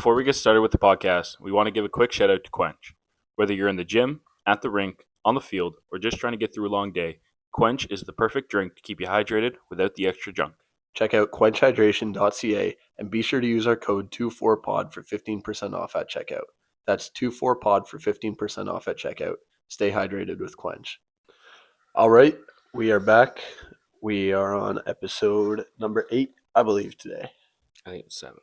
Before we get started with the podcast, we want to give a quick shout out to Quench. Whether you're in the gym, at the rink, on the field, or just trying to get through a long day, Quench is the perfect drink to keep you hydrated without the extra junk. Check out quenchhydration.ca and be sure to use our code 24pod for 15% off at checkout. That's 24pod for 15% off at checkout. Stay hydrated with Quench. All right, we are back. We are on episode number 8, I believe, today. I think it's 7.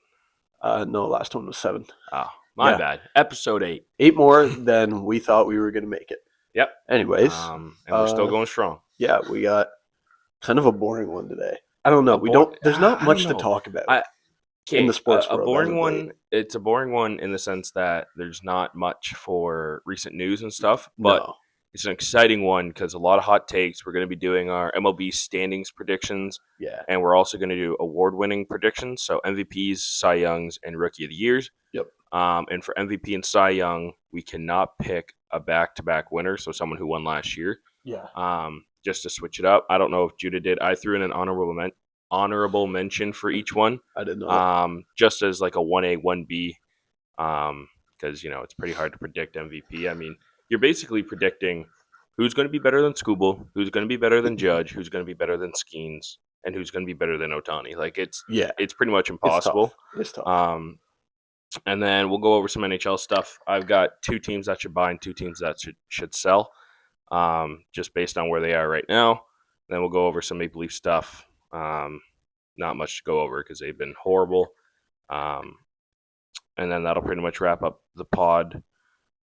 No, last one was 7. Oh, my Yeah. bad. Episode 8. 8 more than we thought we were going to make it. Yep. Anyways. And we're still going strong. Yeah, we got kind of a boring one today. I don't know. There's not much to talk about. In the sports world, a boring one. It's a boring one in the sense that there's not much for recent news and stuff, but No. it's an exciting one because a lot of hot takes. We're going to be doing our MLB standings predictions, Yeah. and we're also going to do award-winning predictions, so MVPs, Cy Youngs, and Rookie of the Years. Yep. And for MVP and Cy Young, we cannot pick a back-to-back winner, so someone who won last year. Yeah. Just to switch it up. I don't know if Judah did. I threw in an honorable mention for each one. I didn't know. Just as like a 1A, 1B, because it's pretty hard to predict MVP. I mean, you're basically predicting who's going to be better than Skubal, who's going to be better than Judge, who's going to be better than Skeens, and who's going to be better than Ohtani. Like it's pretty much impossible. It's tough. And then we'll go over some NHL stuff. I've got 2 teams that should buy and 2 teams that should sell, just based on where they are right now. Then we'll go over some Maple Leaf stuff. Not much to go over because they've been horrible. And then that'll pretty much wrap up the pod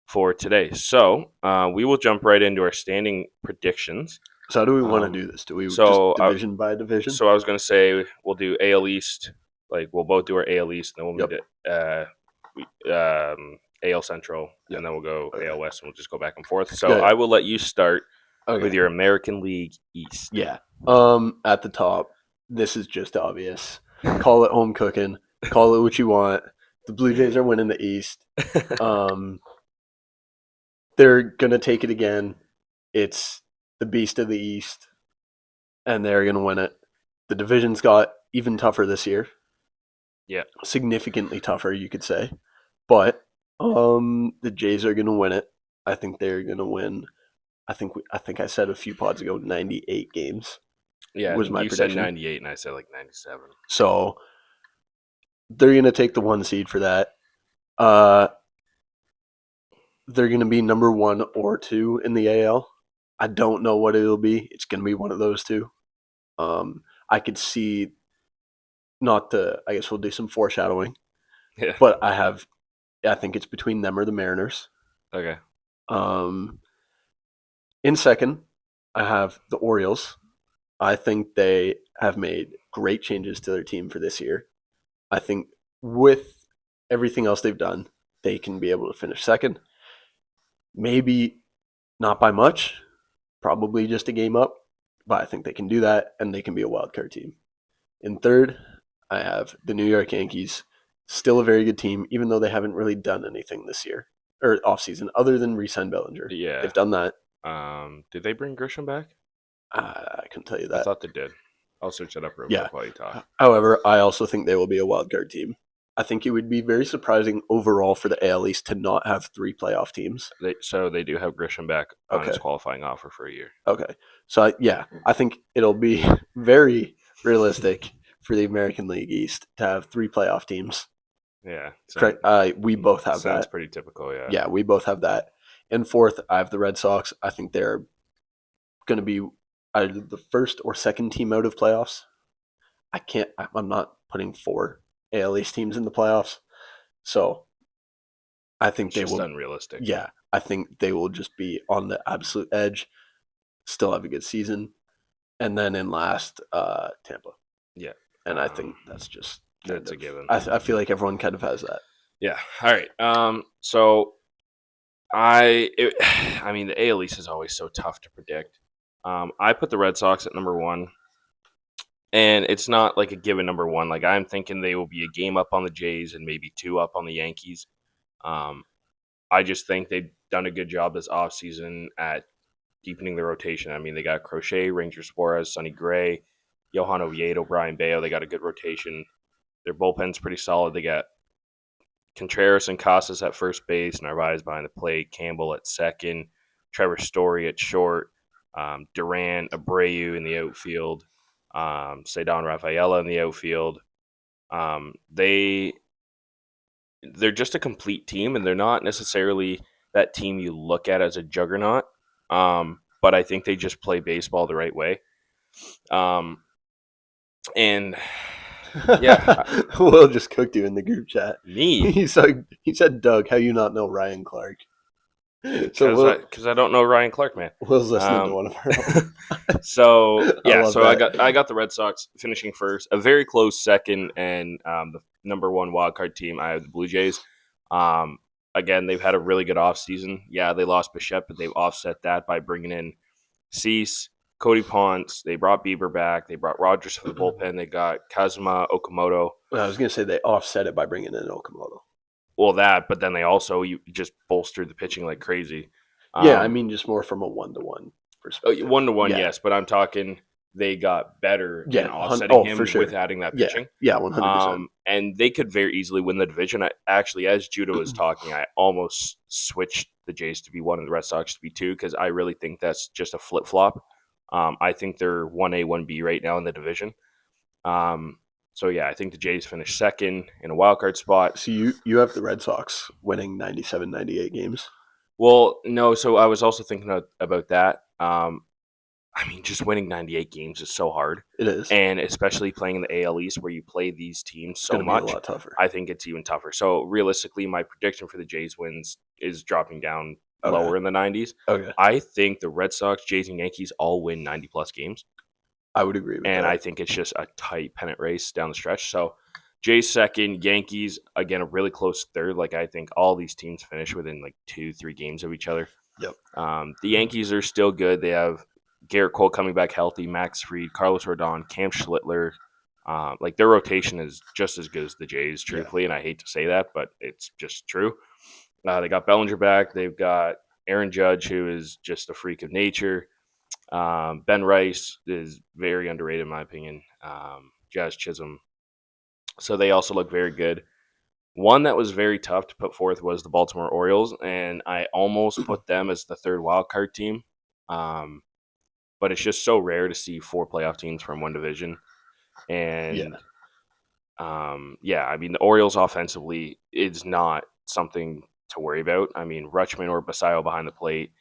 for today. So we will jump right into our standing predictions. So how do we want to do this? Do we just division by division? So I was going to say we'll do AL East. Like we'll both do our AL East, and then we'll do AL Central, and then we'll go AL West, and we'll just go back and forth. So I will let you start with your American League East. Yeah. At the top, this is just obvious. Call it home cooking. Call it what you want. The Blue Jays are winning the East. They're going to take it again. It's the beast of the East, and they're going to win it. The division's got even tougher this year. Yeah. Significantly tougher, you could say. But the Jays are going to win it. I think they're going to win. I think I said a few pods ago 98 games. Yeah, was my prediction. You said 98 and I said like 97. So they're going to take the 1 seed for that. They're going to be number 1 or 2 in the AL. I don't know what it'll be. It's going to be one of those 2. I could see I guess we'll do some foreshadowing. Yeah. But I think it's between them or the Mariners. Okay. In second, I have the Orioles. I think they have made great changes to their team for this year. I think with everything else they've done, they can be able to finish second. Maybe not by much, probably just a game up, but I think they can do that, and they can be a wild card team. In third, I have the New York Yankees. Still a very good team, even though they haven't really done anything this year or offseason other than re-sign Bellinger. Yeah. They've done that. Did they bring Grisham back? I couldn't tell you that. I thought they did. I'll search that up real quick while you talk. However, I also think they will be a wild card team. I think it would be very surprising overall for the AL East to not have 3 playoff teams. So they do have Grisham back on his qualifying offer for a year. Okay. So, I think it'll be very realistic for the American League East to have 3 playoff teams. Yeah. Correct. We both have that. Sounds pretty typical, yeah. Yeah, we both have that. In fourth, I have the Red Sox. I think they're going to be either the first or second team out of playoffs. I'm not putting 4 AL East teams in the playoffs. So I think it's just unrealistic. Yeah, I think they will just be on the absolute edge, still have a good season. And then in last, Tampa. Yeah. And I think that's just a given. I feel like everyone kind of has that. Yeah. All right. So the AL East is always so tough to predict. I put the Red Sox at number 1, and it's not like a given number 1. Like I'm thinking they will be a game up on the Jays and maybe 2 up on the Yankees. I just think they've done a good job this offseason at deepening the rotation. I mean, they got Crochet, Ranger Suarez, Sonny Gray, Johan Oviedo, Brian Bayo. They got a good rotation. Their bullpen's pretty solid. They got Contreras and Casas at first base, Narvaez behind the plate, Campbell at second, Trevor Story at short, Duran, Abreu in the outfield, Cedon Rafaela in the outfield. They're just a complete team, and they're not necessarily that team you look at as a juggernaut. But I think they just play baseball the right way. And yeah, Will just cooked you in the group chat. me He said, Doug, how you not know Ryan Clark? So because I don't know Ryan Clark, man. Will's listening to Um, one of our own. so I yeah, love so that. I got the Red Sox finishing first, a very close second, and the number one wild card team. I have the Blue Jays. Um, Again, they've had a really good offseason. Yeah, they lost Bichette, but they've offset that by bringing in Cease, Cody Ponce. They brought Bieber back. They brought Rogers for the bullpen. They got Kazuma Okamoto. I was gonna say they offset it by bringing in Okamoto. Well, that, but then they also you just bolstered the pitching like crazy. Yeah, I mean just more from a 1-to-1 perspective. 1-to-1, Yeah, yes, but I'm talking they got better in yeah, offsetting for him sure. with adding that Yeah, pitching. yeah, 100%. And they could very easily win the division. I, actually, as Judah was talking, I almost switched the Jays to be one and the Red Sox to be two because I really think that's just a flip flop. I think they're 1A, 1B right now in the division. So yeah, I think the Jays finished second in a wild card spot. So you have the Red Sox winning 97, 98 games. Well, no, so I was also thinking about that. I mean, just winning 98 games is so hard. It is. And especially playing in the AL East where you play these teams so Going to be much, a lot tougher. I think it's even tougher. So realistically, my prediction for the Jays wins is dropping down lower in the 90s. Okay, I think the Red Sox, Jays, and Yankees all win 90-plus games. I would agree with And that. I think it's just a tight pennant race down the stretch. So Jays second, Yankees, again, a really close third. Like, I think all these teams finish within like 2-3 games of each other. Yep. The Yankees are still good. They have Garrett Cole coming back healthy, Max Fried, Carlos Rodon, Cam Schlittler. Like their rotation is just as good as the Jays, truthfully, and I hate to say that, but it's just true. They got Bellinger back. They've got Aaron Judge, who is just a freak of nature. Ben Rice is very underrated in my opinion. Jazz Chisholm. So they also look very good. One that was very tough to put forth was the Baltimore Orioles, and I almost put them as the third wild card team. Um, but it's just so rare to see 4 playoff teams from one division. And yeah, I mean the Orioles offensively is not something to worry about. I mean Rutschman or Basayo behind the plate.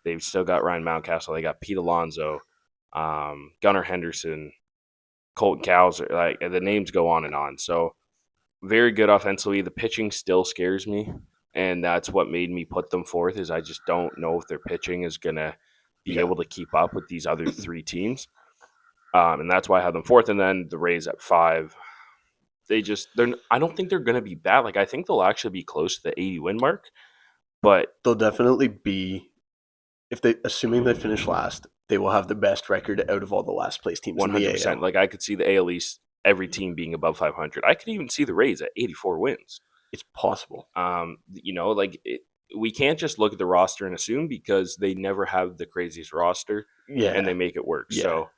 They've still got Ryan Mountcastle. They got Pete Alonso, Gunnar Henderson, Colton Cowser. Like the names go on and on. So very good offensively. The pitching still scares me, and that's what made me put them fourth. Is I just don't know if their pitching is gonna be able to keep up with these other 3 teams, and that's why I have them fourth. And then the Rays at 5. They're. I don't think they're gonna be bad. Like I think they'll actually be close to the 80 win mark, but they'll definitely be, if they, assuming they finish last, they will have the best record out of all the last place teams in the 100%. AL. Like I could see the AL East, every team being above 500. I could even see the Rays at 84 wins. It's possible. We can't just look at the roster and assume because they never have the craziest roster and they make it work. Yeah. So,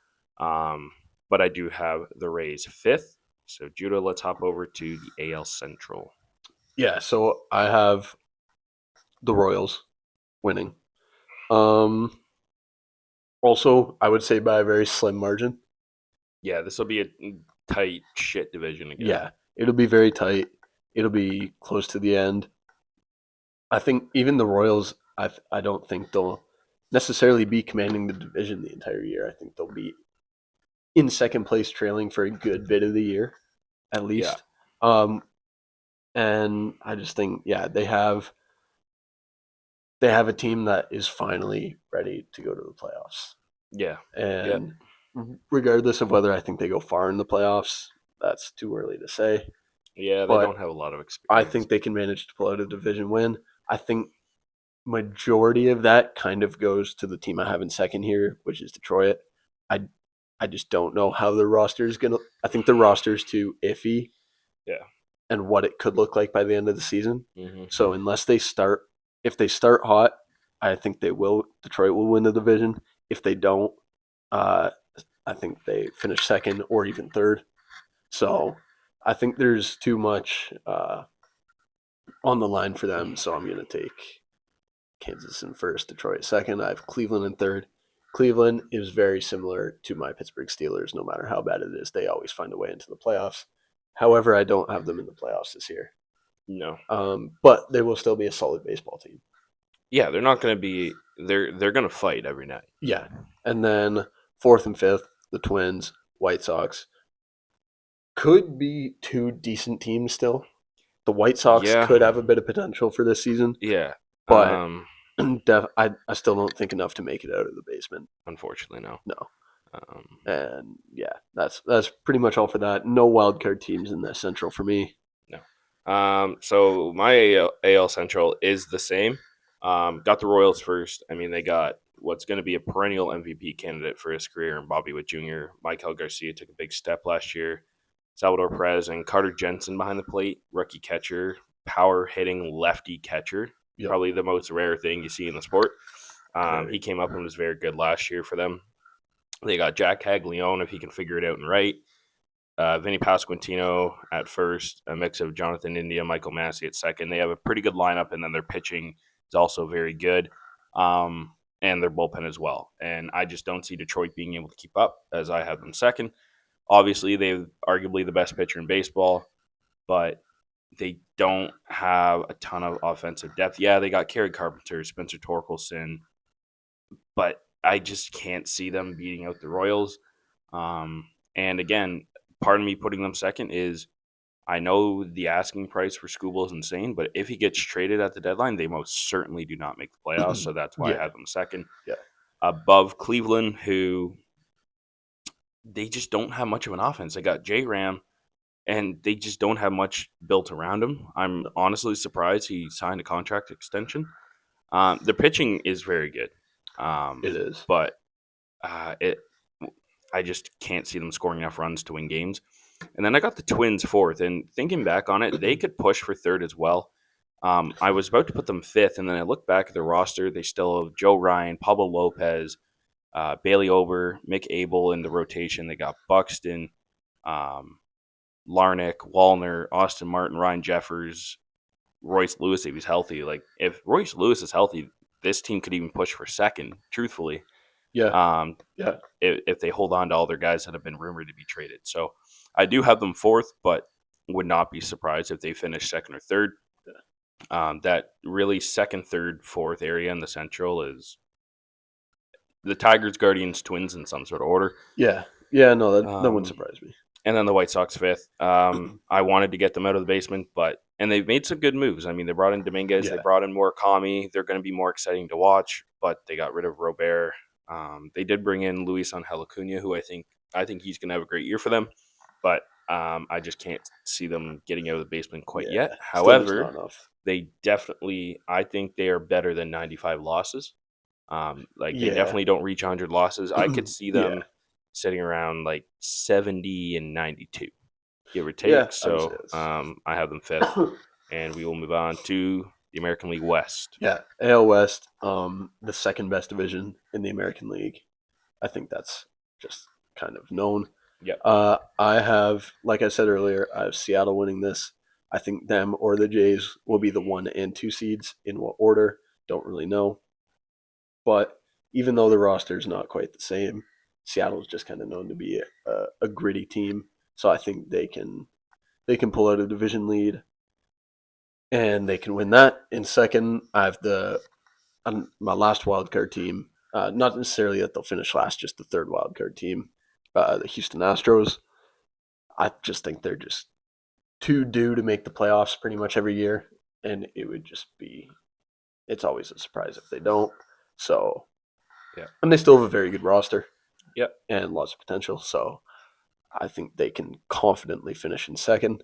but I do have the Rays 5th. So, Judah, let's hop over to the AL Central. Yeah, so I have the Royals winning. Also, I would say by a very slim margin. Yeah, this will be a tight shit division again. Yeah, it'll be very tight. It'll be close to the end. I think even the Royals, I don't think they'll necessarily be commanding the division the entire year. I think they'll be in second place, trailing for a good bit of the year, at least. Yeah. And I just think, yeah, they have a team that is finally ready to go to the playoffs. Yeah. And regardless of whether I think they go far in the playoffs, that's too early to say. Yeah, they don't have a lot of experience. I think they can manage to pull out a division win. I think majority of that kind of goes to the team I have in second here, which is Detroit. I just don't know how their roster is gonna. I think the roster is too iffy. Yeah. And what it could look like by the end of the season. Mm-hmm. So if they start hot, I think they will. Detroit will win the division. If they don't, I think they finish second or even third. So I think there's too much on the line for them, so I'm going to take Kansas in first, Detroit second. I have Cleveland in third. Cleveland is very similar to my Pittsburgh Steelers. No matter how bad it is, they always find a way into the playoffs. However, I don't have them in the playoffs this year. No. But they will still be a solid baseball team. Yeah, they're not going to be. They're going to fight every night. Yeah. And then fourth and fifth, the Twins, White Sox. Could be two decent teams still. The White Sox Yeah. could have a bit of potential for this season, Yeah. but I still don't think enough to make it out of the basement. Unfortunately, no. No. And yeah, that's pretty much all for that. No wild card teams in the Central for me. No. So my AL Central is the same. Got the Royals first. I mean, they got what's going to be a perennial MVP candidate for his career in Bobby Witt Jr. Michael Garcia took a big step last year. Salvador Perez and Carter Jensen behind the plate, rookie catcher, power hitting lefty catcher. Yep. Probably the most rare thing you see in the sport. Very. He came up and was very good last year for them. They got Jack Caglione if he can figure it out and right. Vinny Pasquantino at first, a mix of Jonathan India, Michael Massey at second. They have a pretty good lineup, and then their pitching is also very good, and their bullpen as well. And I just don't see Detroit being able to keep up, as I have them second. Obviously, they're arguably the best pitcher in baseball, but they don't have a ton of offensive depth. Yeah, they got Kerry Carpenter, Spencer Torkelson, but I just can't see them beating out the Royals. And again, part of me putting them second is I know the asking price for Skubal is insane, but if he gets traded at the deadline, they most certainly do not make the playoffs. So that's why I have them second. Yeah. Above Cleveland, who they just don't have much of an offense. They got J Ram, and they just don't have much built around him. I'm honestly surprised he signed a contract extension. The pitching is very good. It is. But I just can't see them scoring enough runs to win games. And then I got the Twins fourth, and thinking back on it, they could push for third as well. I was about to put them fifth, and then I looked back at their roster. They still have Joe Ryan, Pablo Lopez, Bailey Ober, Mick Abel in the rotation. They got Buxton, Larnick, Wallner, Austin Martin, Ryan Jeffers, Royce Lewis if he's healthy. Like, if Royce Lewis is healthy, this team could even push for second, truthfully. Yeah. If they hold on to all their guys that have been rumored to be traded. So I do have them fourth, but would not be surprised if they finish second or third. That really second, third, fourth area in the Central is the Tigers, Guardians, Twins in some sort of order. Yeah. Yeah, no, that wouldn't surprise me. And then the White Sox fifth. I wanted to get them out of the basement, and they've made some good moves. I mean, they brought in Dominguez, they brought in Murakami. They're going to be more exciting to watch, but they got rid of Robert. They did bring in Luis Angel Acuna, who I think he's going to have a great year for them, but I just can't see them getting out of the basement quite yet. However, they definitely, I think they are better than 95 losses. They definitely don't reach 100 losses. I could see them sitting around like 70 and 92, give or take. Yeah, so I have them fifth, and we will move on to the American League West. Yeah, AL West, the second best division in the American League. I think that's just kind of known. Yeah. I have, like I said earlier, I have Seattle winning this. I think them or the Jays will be the 1 and 2 seeds. In what order? Don't really know. But even though the roster is not quite the same, Seattle is just kind of known to be a gritty team. So I think they can pull out a division lead, and they can win that. In second, I have my last wildcard team. Not necessarily that they'll finish last, just the third wildcard team, the Houston Astros. I just think they're just too due to make the playoffs pretty much every year, and it would just be. It's always a surprise if they don't. So, yeah, and they still have a very good roster. Yep. And lots of potential. So I think they can confidently finish in second.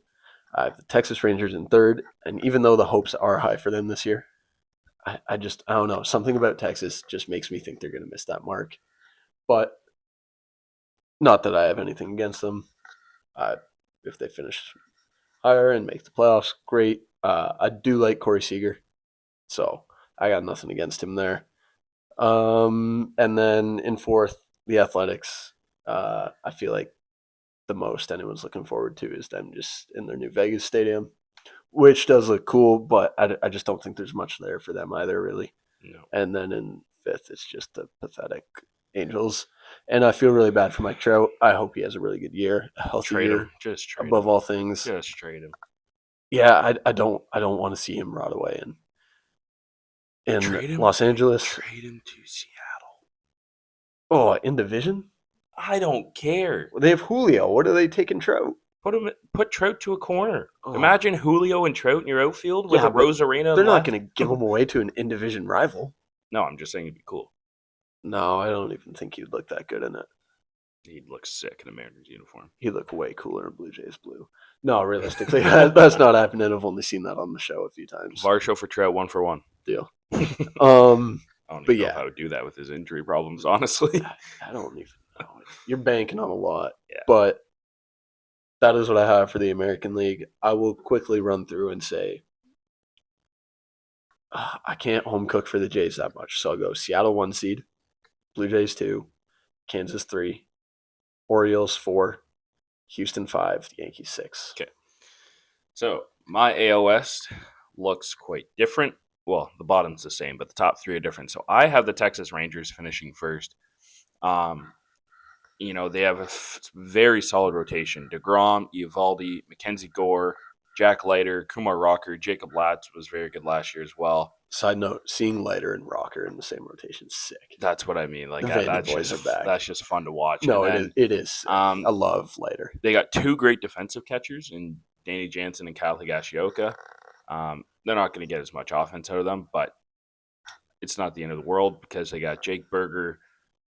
I have the Texas Rangers in third. And even though the hopes are high for them this year, I don't know. Something about Texas just makes me think they're going to miss that mark. But not that I have anything against them. If they finish higher and make the playoffs, great. I do like Corey Seager. So I got nothing against him there. And then in fourth, the Athletics. I feel like the most anyone's looking forward to is them just in their new Vegas stadium. which does look cool, but I just don't think there's much there for them either, really. No. And then in fifth, it's just the pathetic Angels. And I feel really bad for Mike Trout. I hope he has a really good year, a healthy Trade year him. Just trade above him. all things. Just trade him. Yeah, I don't want to see him rot away in Trade him. Los Angeles. Trade him to Seattle. Oh, in division? I don't care. They have Julio. What are they taking Trout? Put Trout to a corner. Oh. Imagine Julio and Trout in your outfield with Yeah, a but Rosarena. They're not left. going to give him away to an in-division rival. No, I'm just saying it'd be cool. No, I don't even think he'd look that good in it. He'd look sick in a Mariners uniform. He'd look way cooler in Blue Jays blue. No, realistically, that's not happening. I've only seen that on the show a few times. Varsho for Trout, 1-for-1. Deal. I Um, don't But even know yeah. how to do that with his injury problems, honestly. I don't even know. You're banking on a lot. Yeah. But that is what I have for the American League. I will quickly run through and say I can't home cook for the Jays that much. So I'll go Seattle 1 seed, Blue Jays 2, Kansas 3, Orioles 4, Houston 5, the Yankees 6. Okay. So my AL West looks quite different. Well, the bottom's the same, but the top three are different. So I have the Texas Rangers finishing first. They have a very solid rotation. DeGrom, Eovaldi, Mackenzie Gore, Jack Leiter, Kumar Rocker, Jacob Latz was very good last year as well. Side note, seeing Leiter and Rocker in the same rotation is sick. That's what I mean. Like The Vandy that's boys just are back. that's just fun to watch. No, And then, it is. I love Leiter. They got two great defensive catchers in Danny Jansen and Kyle Higashioka. They're not going to get as much offense out of them, but it's not the end of the world because they got Jake Berger,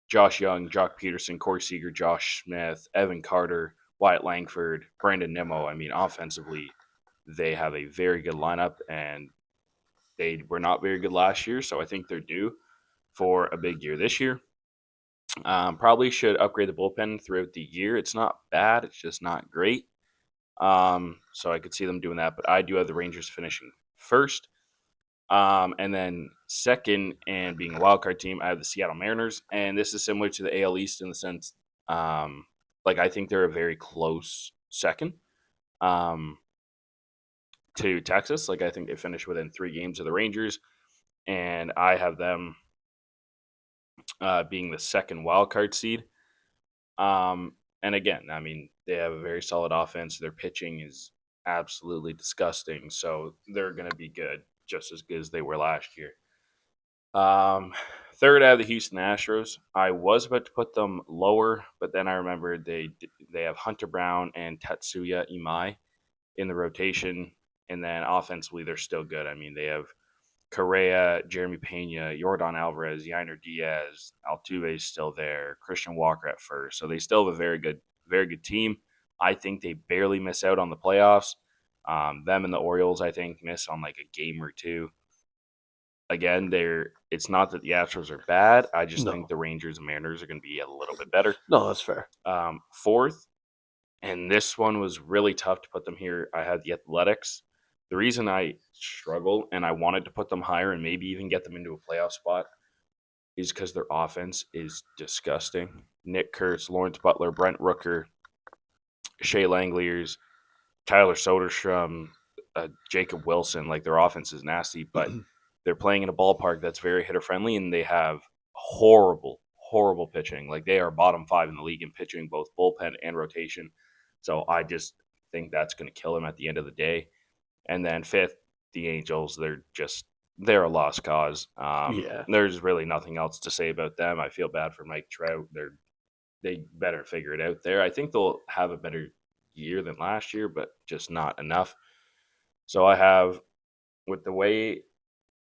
Josh Young, Jock Peterson, Corey Seager, Josh Smith, Evan Carter, Wyatt Langford, Brandon Nimmo. I mean, offensively, they have a very good lineup, and they were not very good last year, so I think they're due for a big year this year. Probably should upgrade the bullpen throughout the year. It's not bad. It's just not great. So I could see them doing that, but I do have the Rangers finishing first. And then second, and being a wild card team, I have the Seattle Mariners, and this is similar to the AL East in the sense, I think they're a very close second, to Texas. Like I think they finished within 3 games of the Rangers, and I have them being the second wild card seed. And again, I mean, they have a very solid offense. Their pitching is absolutely disgusting, so they're going to be good, just as good as they were last year. Third, I have the Houston Astros. I was about to put them lower, but then I remembered they have Hunter Brown and Tatsuya Imai in the rotation, and then offensively they're still good. I mean, they have Correa, Jeremy Pena, Jordan Alvarez, Yainer Diaz, Altuve is still there, Christian Walker at first. So they still have a very good team. I think they barely miss out on the playoffs. Them and the Orioles, I think, miss on like a game or two. Again, it's not that the Astros are bad. I just think the Rangers and Mariners are going to be a little bit better. No, that's fair. Fourth, and this one was really tough to put them here, I had the Athletics. The reason I struggle and I wanted to put them higher and maybe even get them into a playoff spot is because their offense is disgusting. Nick Kurtz, Lawrence Butler, Brent Rooker, Shea Langeliers, Tyler Soderstrom, Jacob Wilson. Like their offense is nasty, but they're playing in a ballpark that's very hitter friendly, and they have horrible pitching. Like they are bottom 5 in the league in pitching, both bullpen and rotation. So I just think that's going to kill them at the end of the day. And then fifth, the Angels. They're a lost cause. There's really nothing else to say about them. I feel bad for Mike Trout. They better figure it out there. I think they'll have a better year than last year, but just not enough. So I have, with the way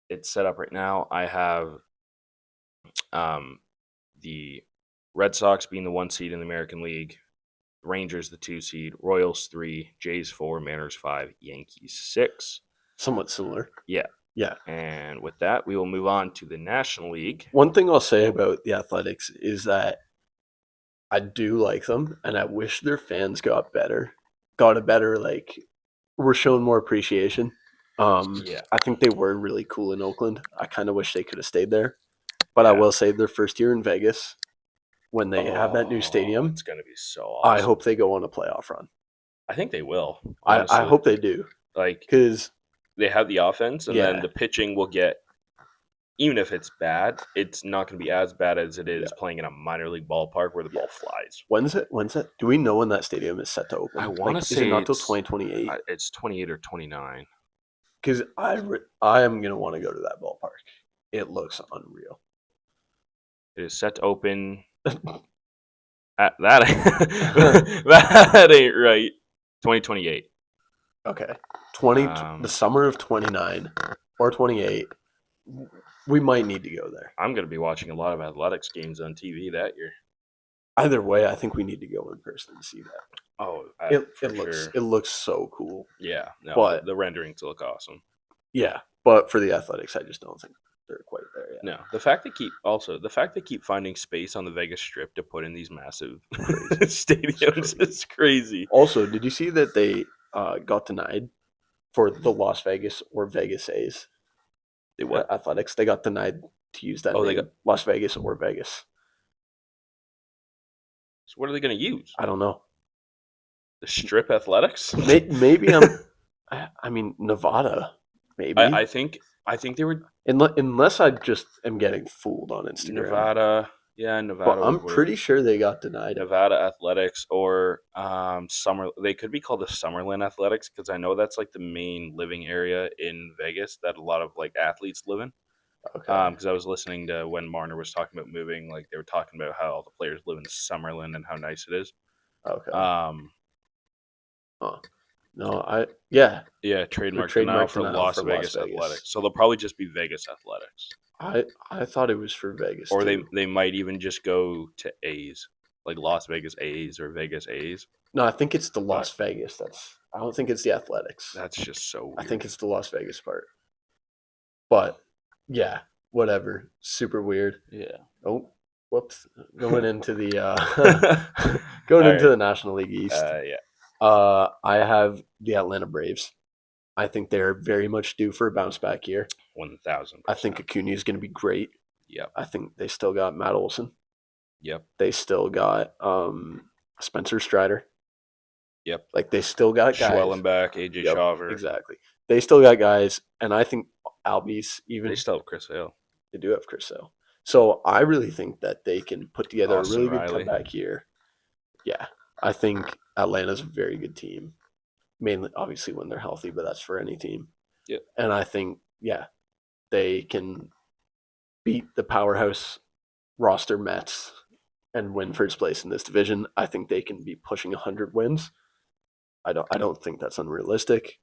it's set up right now, I have the Red Sox being the 1 seed in the American League, Rangers the 2 seed, Royals 3, Jays 4, Mariners 5, Yankees 6. Somewhat similar. Yeah. And with that, we will move on to the National League. One thing I'll say about the Athletics is that I do like them, and I wish their fans got a better, were shown more appreciation. I think they were really cool in Oakland. I kind of wish they could have stayed there. But I will say their first year in Vegas, when they have that new stadium, it's going to be so awesome. I hope they go on a playoff run. I think they will. I hope they do. Like because they have the offense, and then yeah, the pitching will get. Even if it's bad, it's not going to be as bad as it is yeah, playing in a minor league ballpark where the yeah. ball flies. When's it? When's it? Do we know when that stadium is set to I open? want to Like, is it say not till 2028? it's 28 or 29. Because I am gonna want to go to that ballpark. It looks unreal. It is set to open at that. That ain't right. 2028. Okay, the Um, summer of 29 or 28. We might need to go there. I'm going to be watching a lot of athletics games on TV that year. Either way, I think we need to go in person to see that. Oh, It for looks sure. it looks so cool. Yeah, no, But the renderings look awesome. yeah, but for the athletics, I just don't think they're quite there yet. No, the fact they keep finding space on the Vegas Strip to put in these massive Crazy. stadiums Crazy. is crazy. Also, did you see that they got denied for the Las Vegas or Vegas A's They what? athletics? They got denied to use that Oh, they name, got. Las Vegas or Vegas. So what are they going to use? I don't know. The Strip Athletics? Maybe I mean Nevada. Maybe I think they were unless I just am getting fooled on Instagram. Nevada. Yeah, But Nevada would I'm work. pretty sure they got denied. Nevada Athletics or Summer. They could be called the Summerlin Athletics because I know that's like the main living area in Vegas that a lot of like athletes live in. Okay. Because I was listening to when Marner was talking about moving, like they were talking about how all the players live in Summerlin and how nice it is. Okay. Um, Huh. No, yeah, yeah, they're trademark denial trademarked for denial Las for Las Vegas Vegas. Athletics. So they'll probably just be Vegas Athletics, I thought it was for Vegas or too. they might even just go to A's, like Las Vegas A's or Vegas A's. No, I think it's the But Las Vegas. I don't think it's the Athletics. that's just so I weird. think it's the Las Vegas part. But yeah, whatever. Super weird. Yeah. Oh, whoops. Going into the All going into right. the National League East. Yeah. I have the Atlanta Braves. I think they're very much due for a bounce back year. 1000%. I think Acuna is going to be great. Yep. I think they still got Matt Olson. Yep. They still got Spencer Strider. Yep. Like they still got guys. Schwellenbach, AJ Yep, Shawver. exactly. They still got guys, and I think Albies even They still have Chris Hale. they do have Chris Sale. So I really think that they can put together a Austin really good Riley. comeback year. Yeah, I think Atlanta's a very good team. Mainly, obviously, when they're healthy, but that's for any team. Yep. And I think, yeah, they can beat the powerhouse roster Mets and win first place in this division. I think they can be pushing 100 wins. I don't think that's unrealistic.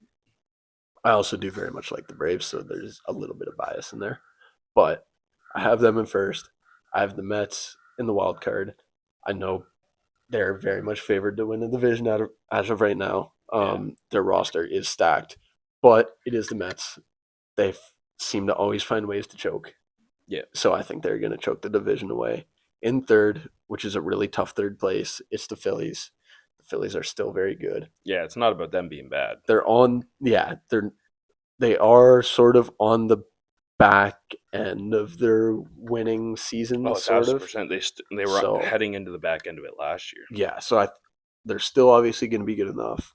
I also do very much like the Braves, so there's a little bit of bias in there. But I have them in first. I have the Mets in the wild card. I know they're very much favored to win the division as of right now. Their roster is stacked, but it is the Mets. They seem to always find ways to choke. Yeah. So I think they're going to choke the division away. In third, which is a really tough third place, it's the Phillies. The Phillies are still very good. Yeah, it's not about them being bad. They are sort of on the back end of their winning season, Oh, sort of. 1000%. They were So heading into the back end of it last year. yeah, so they're still obviously going to be good enough.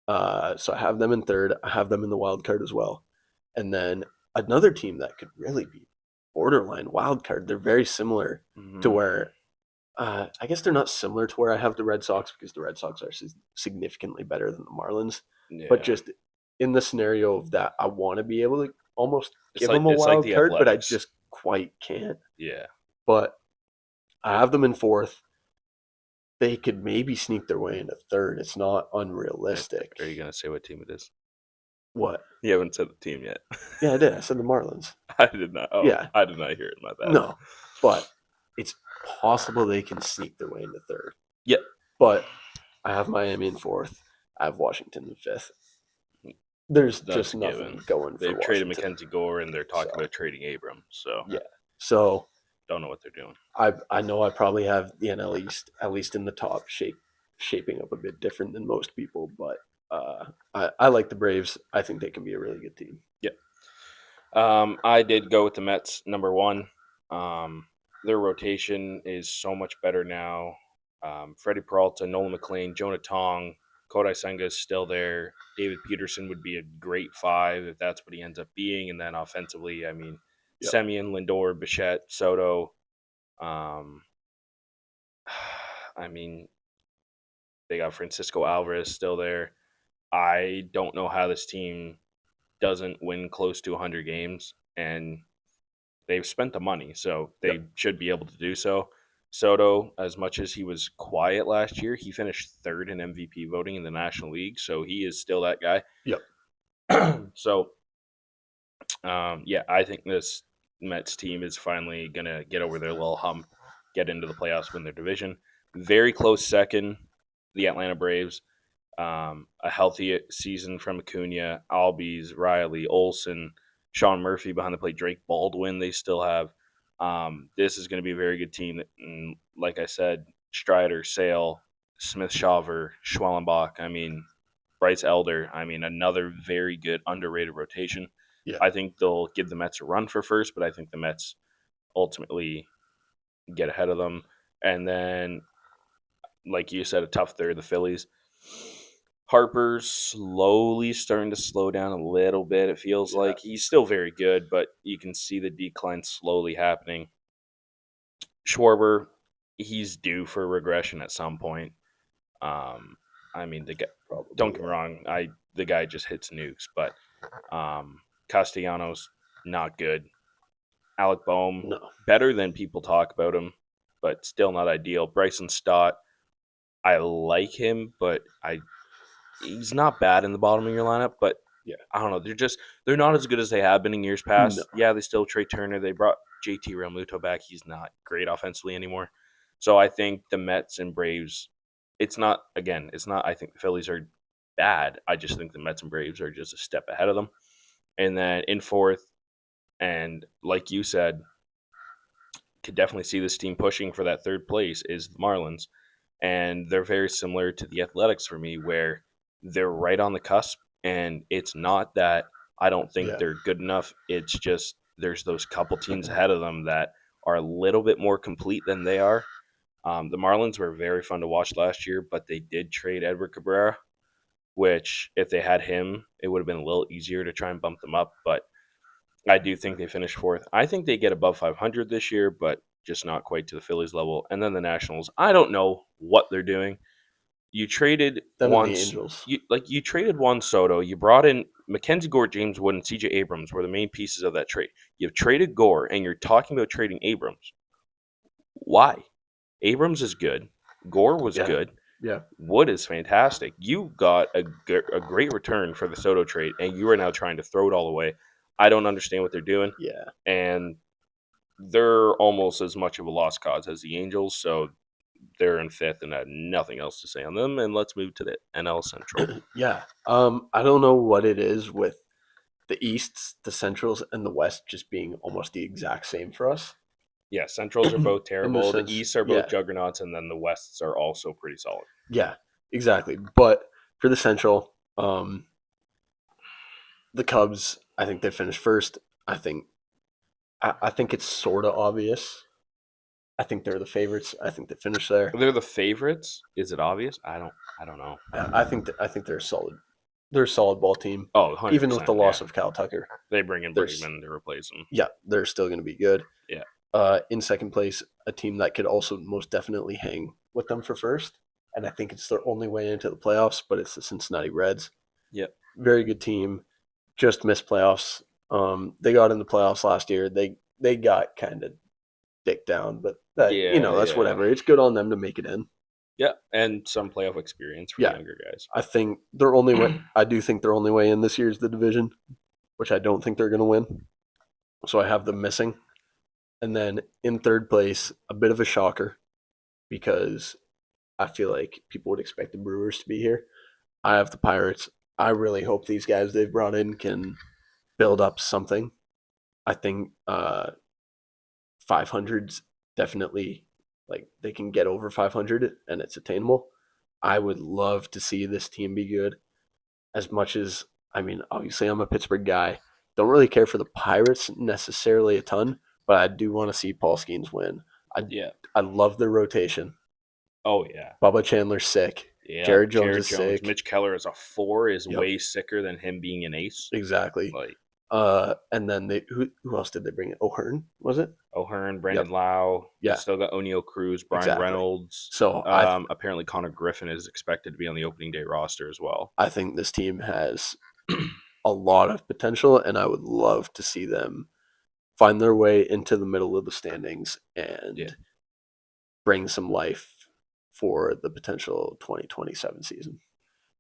So I have them in third. I have them in the wild card as well, and then another team that could really be borderline wild card. They're very similar to where I guess they're not similar to where I have the Red Sox because the Red Sox are significantly better than the Marlins. Yeah. But just in the scenario of that, I want to be able to almost give them a it's like wild the card, but I Athletics. just quite can't. Yeah. But I have them in fourth. They could maybe sneak their way into third. It's not unrealistic. Are you going to say what team it is? What? You haven't said the team yet. Yeah, I did. I said the Marlins. I did not. Oh, Yeah. I did not hear it. My bad. No, but it's possible they can sneak their way into third. Yep. But I have Miami in fourth. I have Washington in fifth. There's That's just a nothing given. going for They've traded Washington. Mackenzie Gore and they're talking So. about trading Abram. So Yeah. So don't know what they're doing. I know I probably have the NL East at least in the top shaping up a bit different than most people, but I like the Braves. I think they can be a really good team. Yeah. I did go with the Mets number one. Their rotation is so much better now. Freddie Peralta, Nolan McLean, Jonah Tong, Kodai Senga is still there. David Peterson would be a great 5 if that's what he ends up being. And then offensively, I mean, Yep. Semyon, Lindor, Bichette, Soto. I mean, they got Francisco Alvarez still there. I don't know how this team doesn't win close to 100 games, and they've spent the money, so they Yep. should be able to do so. Soto, as much as he was quiet last year, he finished third in MVP voting in the National League, so he is still that guy. Yep. So, yeah, I think this Mets team is finally going to get over their little hump, get into the playoffs, win their division. Very close second, the Atlanta Braves. A healthy season from Acuna, Albies, Riley, Olson, Sean Murphy behind the plate, Drake Baldwin. They still have. This is going to be a very good team. And like I said, Strider, Sale, Smith, Shawver, Schwellenbach. I mean, Bryce Elder. I mean, another very good underrated rotation. Yeah. I think they'll give the Mets a run for first, but I think the Mets ultimately get ahead of them. And then, like you said, a tough third, the Phillies. Harper's slowly starting to slow down a little bit. It feels Yeah. like he's still very good, but you can see the decline slowly happening. Schwarber, he's due for regression at some point. I mean, the guy, Probably. don't get me wrong, the guy just hits nukes, but Castellanos not good. Alec Boehm, No. better than people talk about him, but still not ideal. Bryson Stott, I like him, but he's not bad in the bottom of your lineup, but Yeah. I don't know. They're not as good as they have been in years past. No. Yeah, they still Trey Turner. They brought JT Realmuto back. He's not great offensively anymore. So I think the Mets and Braves, it's not I think the Phillies are bad. I just think the Mets and Braves are just a step ahead of them. And then in fourth, and like you said, could definitely see this team pushing for that third place is the Marlins. And they're very similar to the Athletics for me, where they're right on the cusp. And it's not that I don't think Yeah. they're good enough. It's just there's those couple teams ahead of them that are a little bit more complete than they are. The Marlins were very fun to watch last year, but they did trade Edward Cabrera, which if they had him, it would have been a little easier to try and bump them up. But I do think they finished fourth. I think they get above 500 this year, but just not quite to the Phillies level. And then the Nationals, I don't know what they're doing. You traded Them and the Angels. you traded Juan Soto. You brought in Mackenzie Gore, James Wood, and CJ Abrams were the main pieces of that trade. You've traded Gore, and you're talking about trading Abrams. Why? Abrams is good. Gore was Yeah. good. Yeah. Wood is fantastic. You got a great return for the Soto trade, and you are now trying to throw it all away. I don't understand what they're doing. Yeah. And they're almost as much of a lost cause as the Angels, so they're in fifth, and I have nothing else to say on them. And let's move to the NL Central. Yeah. I don't know what it is with the Easts, the Centrals, and the West just being almost the exact same for us. Yeah, Centrals are both terrible. The sense, Easts are both yeah. juggernauts, and then the Wests are also pretty solid. Yeah, exactly. But for the Central, the Cubs, I think they finished first. I think it's sort of obvious. I think they're the favorites. I think they finished there. They're the favorites. Is it obvious? I don't know. I think they're solid. They're a solid ball team. Oh, 100%, Even with the loss yeah. of Cal Tucker, They bring in There's- Bregman to replace him. yeah, they're still going to be good. Yeah. In second place, a team that could also most definitely hang with them for first, and I think it's their only way into the playoffs. But it's the Cincinnati Reds. Yep. Very good team. Just missed playoffs. They got in the playoffs last year. They got kind of dick down, but that's Yeah. whatever. It's good on them to make it in. Yeah, and some playoff experience for Yeah. younger guys. I think their only way. I do think their only way in this year is the division, which I don't think they're going to win. So I have them missing. And then in third place, a bit of a shocker because I feel like people would expect the Brewers to be here. I have the Pirates. I really hope these guys they've brought in can build up something. I think 500's definitely like they can get over 500 and it's attainable. I would love to see this team be good. As much as obviously I'm a Pittsburgh guy. Don't really care for the Pirates necessarily a ton, but I do want to see Paul Skeens win. Yeah. I love their rotation. Oh yeah. Bubba Chandler's sick. Yeah, Jared Jones Jared is Jones, sick. Mitch Keller as a 4 is Yep, way sicker than him being an ace. exactly. Like And then who else did they bring in? O'Hearn, was it? O'Hearn, Yep. Brandon Lau. They Yeah, still got O'Neal Cruz, Brian exactly. Reynolds. So Apparently, Connor Griffin is expected to be on the opening day roster as well. I think this team has a lot of potential, and I would love to see them find their way into the middle of the standings Yeah, and bring some life for the potential 2027 season.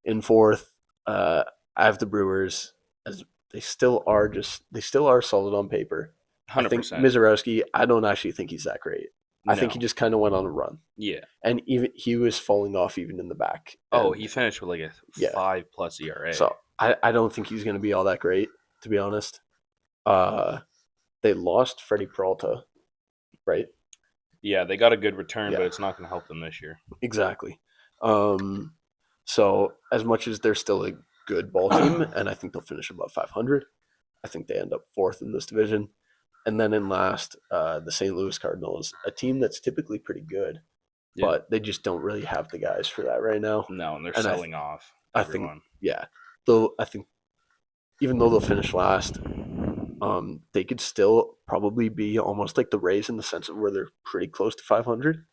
In fourth, I have the Brewers as they still are solid on paper. I think 100%. Mizorowski, I don't actually think he's that great. I think he No. just kind of went on a run, Yeah. and even he was falling off even in the back. Oh, And he finished with like a yeah, 5+ ERA. so I don't think he's going to be all that great, to be honest. Uh, they lost Freddie Peralta, right? Yeah, they got a good return, but Yeah, it's not going to help them this year. exactly. Um, so as much as they're still a good ball team, and I think they'll finish above 500, I think they end up fourth in this division. And then in last, the St. Louis Cardinals, a team that's typically pretty good, Yeah. but they just don't really have the guys for that right now. No, and they're And selling off I think, everyone. yeah, though I think even though they'll finish last, they could still probably be almost like the Rays in the sense of where they're pretty close to 500.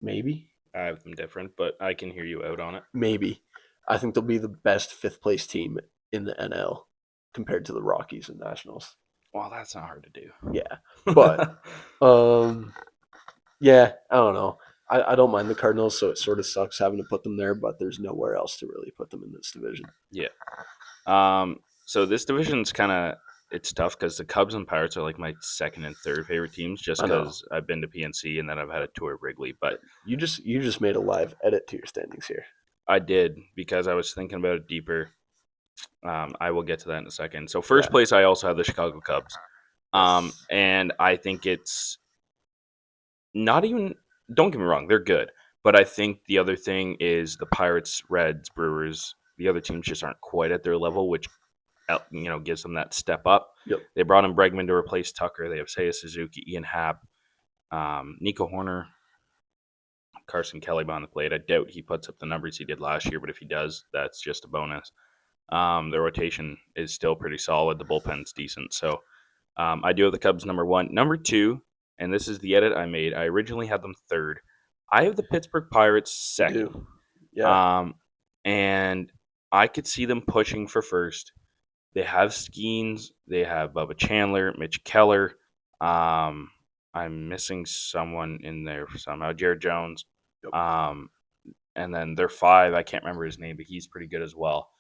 Maybe, I have them different, but I can hear you out on it. maybe. I think they'll be the best fifth place team in the NL compared to the Rockies and Nationals. Well, that's not hard to Yeah, do. but um, yeah, I don't know. I don't mind the Cardinals, so it sort of sucks having to put them there, but there's nowhere else to really put them in this division. Yeah. So this division's kind of it's tough because the Cubs and Pirates are like my second and third favorite teams, just I know. because I've been to PNC and then I've had a tour of Wrigley. But You just made a live edit to your standings here. I did because I was thinking about it deeper. I will get to that in a second. So Yeah. first place, I also have the Chicago Cubs, Yes. and I think it's not even. Don't get me wrong, they're good, but I think the other thing is the Pirates, Reds, Brewers. The other teams just aren't quite at their level, which gives them that step up. Yep. They brought in Bregman to replace Tucker. They have Seiya Suzuki, Ian Happ, Nico Horner, Carson Kelly behind the plate. I doubt he puts up the numbers he did last year, but if he does, that's just a bonus. The rotation is still pretty solid. The bullpen's decent. So I do have the Cubs number one. Number two, and this is the edit I made. I originally had them third. I have the Pittsburgh Pirates You second. do. Yeah. And I could see them pushing for first. They have Skeens. They have Bubba Chandler, Mitch Keller. I'm missing someone in there somehow. Jared Jones. Yep. And then their five. I can't remember his name, but he's pretty good as well.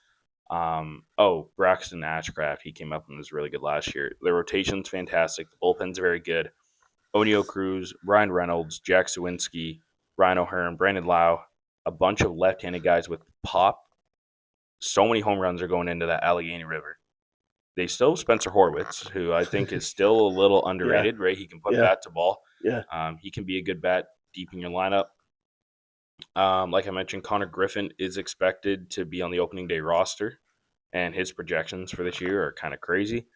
Braxton Ashcraft. He came up and was really good last year. Their rotation's fantastic. The bullpen's very good. O'Neal Cruz, Brian Reynolds, Jack Sawinski, Ryan O'Hearn, Brandon Lau, a bunch of left-handed guys with pop. So many home runs are going into that Allegheny River. They still have Spencer Horwitz, who I think is still a little underrated, right? He can put Yeah. bat to ball. Yeah. He can be a good bat deep in your lineup. Like I mentioned, Connor Griffin is expected to be on the opening day roster, and his projections for this year are kind of crazy.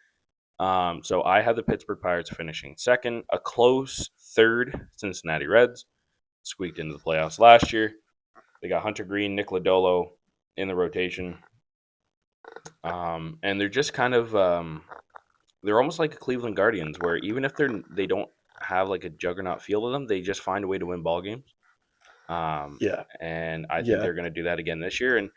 So I have the Pittsburgh Pirates finishing second, a close third. Cincinnati Reds squeaked into the playoffs last year. They got Hunter Green, Nick Lodolo in the rotation. And they're just kind of they're almost like the Cleveland Guardians, where even if they don't have like a juggernaut feel to them, they just find a way to win ball games. Yeah. And I think Yeah. they're going to do that again this year. And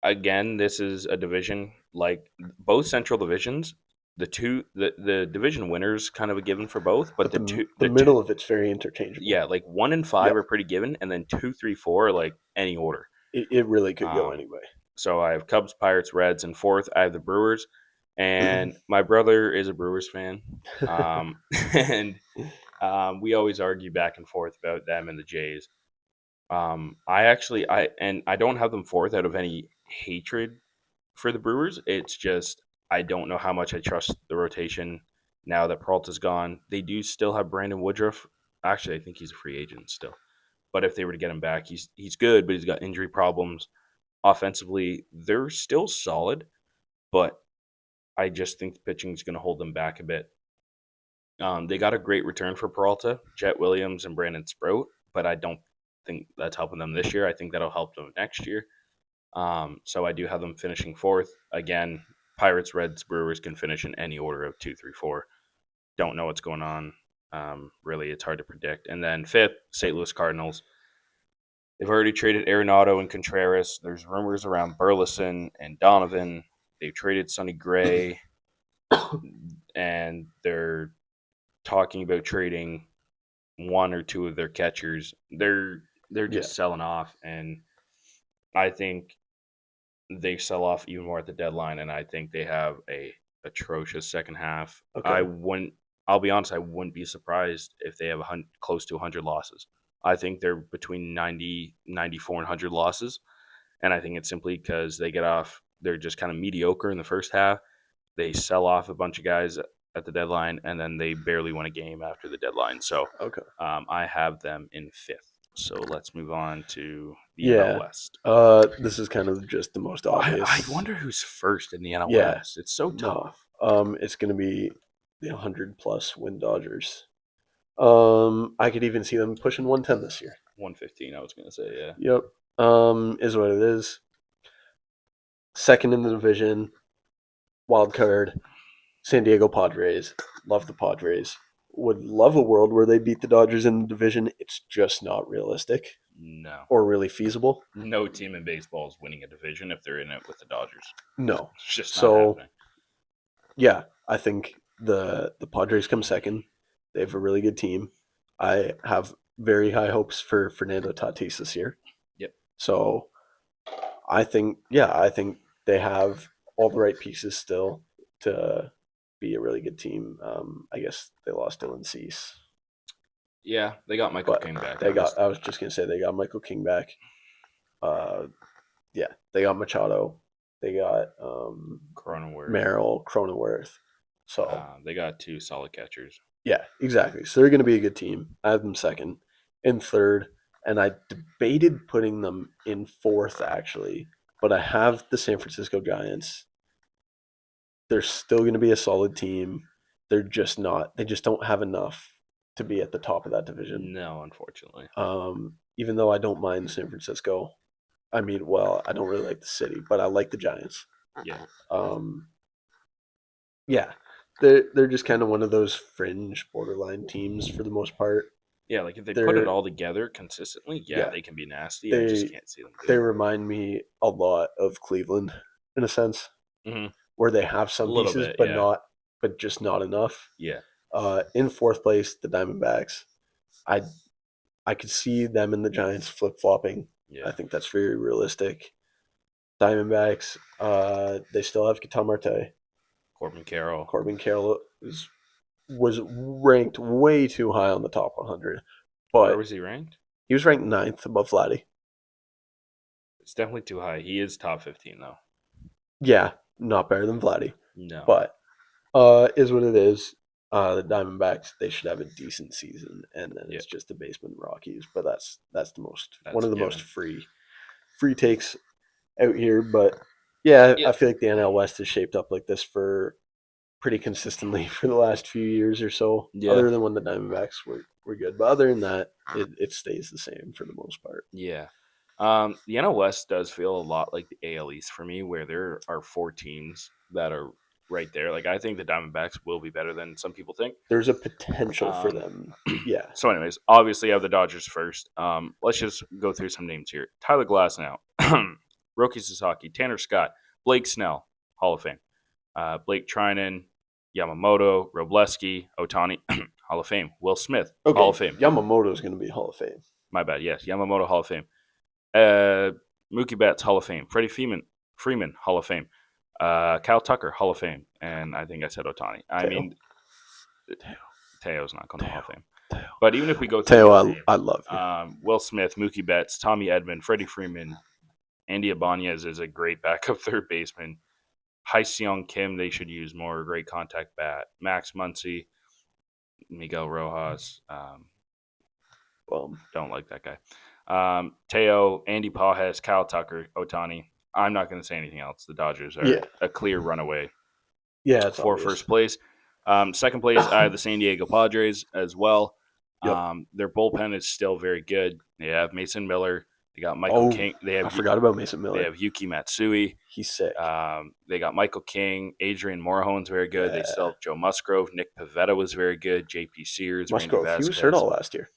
again, this is a division like both Central divisions. The division winners kind of a given for both, but But the the two, middle of it's very interchangeable. yeah, like 1 and 5 Yep. are pretty given, and then 2, 3, 4 are like any order. It really could go Um, anyway. so I have Cubs, Pirates, Reds, and fourth I have the Brewers, and my brother is a Brewers fan, and we always argue back and forth about them and the Jays. I don't have them fourth out of any hatred for the Brewers. It's just I don't know how much I trust the rotation now that Peralta's gone. They do still have Brandon Woodruff. Actually, I think he's a free agent still. But if they were to get him back, he's good, but he's got injury problems. Offensively, they're still solid, but I just think the pitching is going to hold them back a bit. They got a great return for Peralta, Jet Williams, and Brandon Sprout, but I don't think that's helping them this year. I think that'll help them next year. So I do have them finishing fourth. Again, Pirates, Reds, Brewers can finish in any order of 2, 3, 4. Don't know what's going on. Really, it's hard to predict. And then fifth, St. Louis Cardinals. They've already traded Arenado and Contreras. There's rumors around Burleson and Donovan. They've traded Sonny Gray, and they're talking about trading one or two of their catchers. They're just selling off, and I think they sell off even more at the deadline. And I think they have a atrocious second half. Okay. I'll be honest, I wouldn't be surprised if they have close to 100 losses. I think they're between 90, 94, and 100 losses. And I think it's simply because they're just kind of mediocre in the first half. They sell off a bunch of guys at the deadline, and then they barely win a game after the deadline. So Okay. I have them in fifth. So let's move on to the NL West. This is kind of just the most obvious. I wonder who's first in the NL Yeah. West. It's so tough. It's going to be the 100-plus win Dodgers. I could even see them pushing 110 this year. 115, I was going to say, yeah. Yep. Is what it is. Second in the division, wild card, San Diego Padres. Love the Padres. Would love a world where they beat the Dodgers in the division. It's just not realistic No. or really feasible. No team in baseball is winning a division if they're in it with the Dodgers. No. It's just not happening. Yeah, I think the Padres come second. They have a really good team. I have very high hopes for Fernando Tatis this year. Yep. So I think they have all the right pieces still to be a really good team. I guess they lost Dylan Cease. Yeah, they got Michael King back. I was just gonna say they got Michael King back. Yeah, they got Machado. They got Merrill, Cronenworth. So they got two solid catchers. Yeah, exactly. So they're going to be a good team. I have them second. In third, and I debated putting them in fourth, actually, but I have the San Francisco Giants. They're still going to be a solid team. They're just not. They just don't have enough to be at the top of that division. No, unfortunately. Even though I don't mind San Francisco. I mean, well, I don't really like the city, but I like the Giants. Yeah. Yeah. They're just kind of one of those fringe borderline teams for the most part. Yeah, like if they put it all together consistently, they can be nasty. I just can't see them. They remind me a lot of Cleveland in a sense, where they have some pieces, but just not enough. Yeah. In fourth place, the Diamondbacks. I could see them and the Giants flip flopping. Yeah. I think that's very realistic. Diamondbacks. They still have Ketel Marte. Corbin Carroll. Corbin Carroll was ranked way too high on the top 100. But where was he ranked? He was ranked 9th above Vladdy. It's definitely too high. He is top 15, though. Yeah, not better than Vladdy. No. But is what it is. The Diamondbacks, they should have a decent season, and then it's just the basement Rockies. But that's one of the most free takes out here. But I feel like the NL West has shaped up like this for pretty consistently for the last few years or so. Yeah. Other than when the Diamondbacks were good, but other than that, it stays the same for the most part. Yeah. The NL West does feel a lot like the AL East for me, where there are 4 teams that are right there. Like, I think the Diamondbacks will be better than some people think. There's a potential for them. Yeah. So anyways, obviously I have the Dodgers first. Let's just go through some names here. Tyler Glasnow, Roki Sasaki, Tanner Scott, Blake Snell, Hall of Fame. Blake Trinan, Yamamoto, Robleski, Ohtani, Hall of Fame. Will Smith, Hall of Fame. Yamamoto is going to be Hall of Fame. My bad, yes. Yamamoto, Hall of Fame. Mookie Betts, Hall of Fame. Freddie Freeman, Hall of Fame. Kyle Tucker, Hall of Fame. And I think I said Ohtani. I mean, Teo's not going to Hall of Fame. Teo. But even if we go through I love you. Will Smith, Mookie Betts, Tommy Edman, Freddie Freeman, Andy Ibanez is a great backup third baseman. Hai-Seong Kim, they should use more. Great contact bat. Max Muncy, Miguel Rojas. Don't like that guy. Teo, Andy Pages, Kyle Tucker, Ohtani. I'm not going to say anything else. The Dodgers are a clear runaway. Yeah, for obvious. First place. Second place, I have the San Diego Padres as well. Yep. Their bullpen is still very good. They have Mason Miller. They got Michael King. I forgot about Mason Miller. They have Yuki Matsui. He's sick. They got Michael King. Adrian Morehone's very good. They still have Joe Musgrove. Nick Pavetta was very good. J.P. Sears. Musgrove, Randy Vasquez. he was hurt all last year.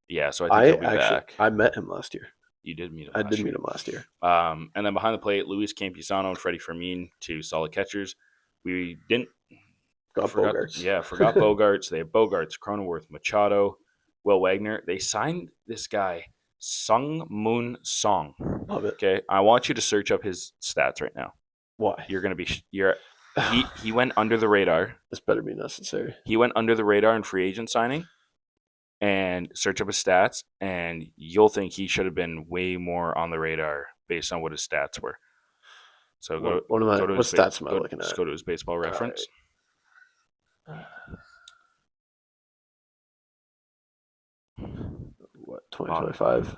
Yeah, so I think he'll be back. I met him last year. You did meet him I did meet him last year. And then behind the plate, Luis Campusano and Freddie Fermin, two solid catchers. We didn't forgot Bogarts. Yeah, forgot Bogarts. They have Bogarts, Cronenworth, Machado, Will Wagner. They signed this guy, Sung Moon Song. Love it. Okay, I want you to search up his stats right now. Why? You're gonna be he went under the radar. This better be necessary. He went under the radar in free agent signing. And search up his stats, and you'll think he should have been way more on the radar based on what his stats were. So what stats am I looking at? Just go to his baseball reference. What, 2025?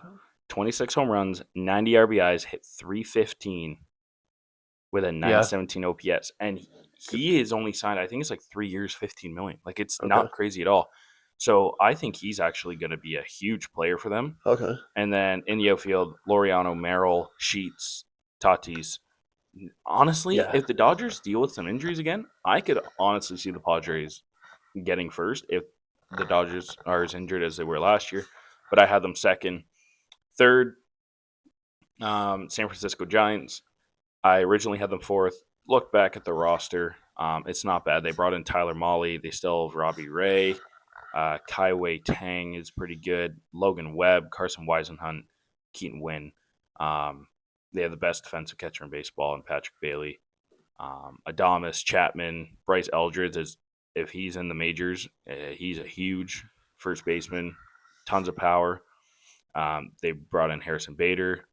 26 home runs, 90 RBIs, hit 315 with a 917 OPS. And he is only signed, I think it's like 3 years, $15 million. Like, it's not crazy at all. So I think he's actually going to be a huge player for them. Okay. And then in the outfield, Laureano, Merrill, Sheets, Tatis. Honestly, if the Dodgers deal with some injuries again, I could honestly see the Padres getting first if the Dodgers are as injured as they were last year. But I had them second. Third, San Francisco Giants. I originally had them fourth. Look back at the roster. It's not bad. They brought in Tyler Mahle. They still have Robbie Ray. Kaiwei Tang is pretty good. Logan Webb, Carson Weisenhunt, Keaton Wynn. They have the best defensive catcher in baseball in Patrick Bailey. Adames, Chapman, Bryce Eldridge, if he's in the majors, he's a huge first baseman. Tons of power. They brought in Harrison Bader,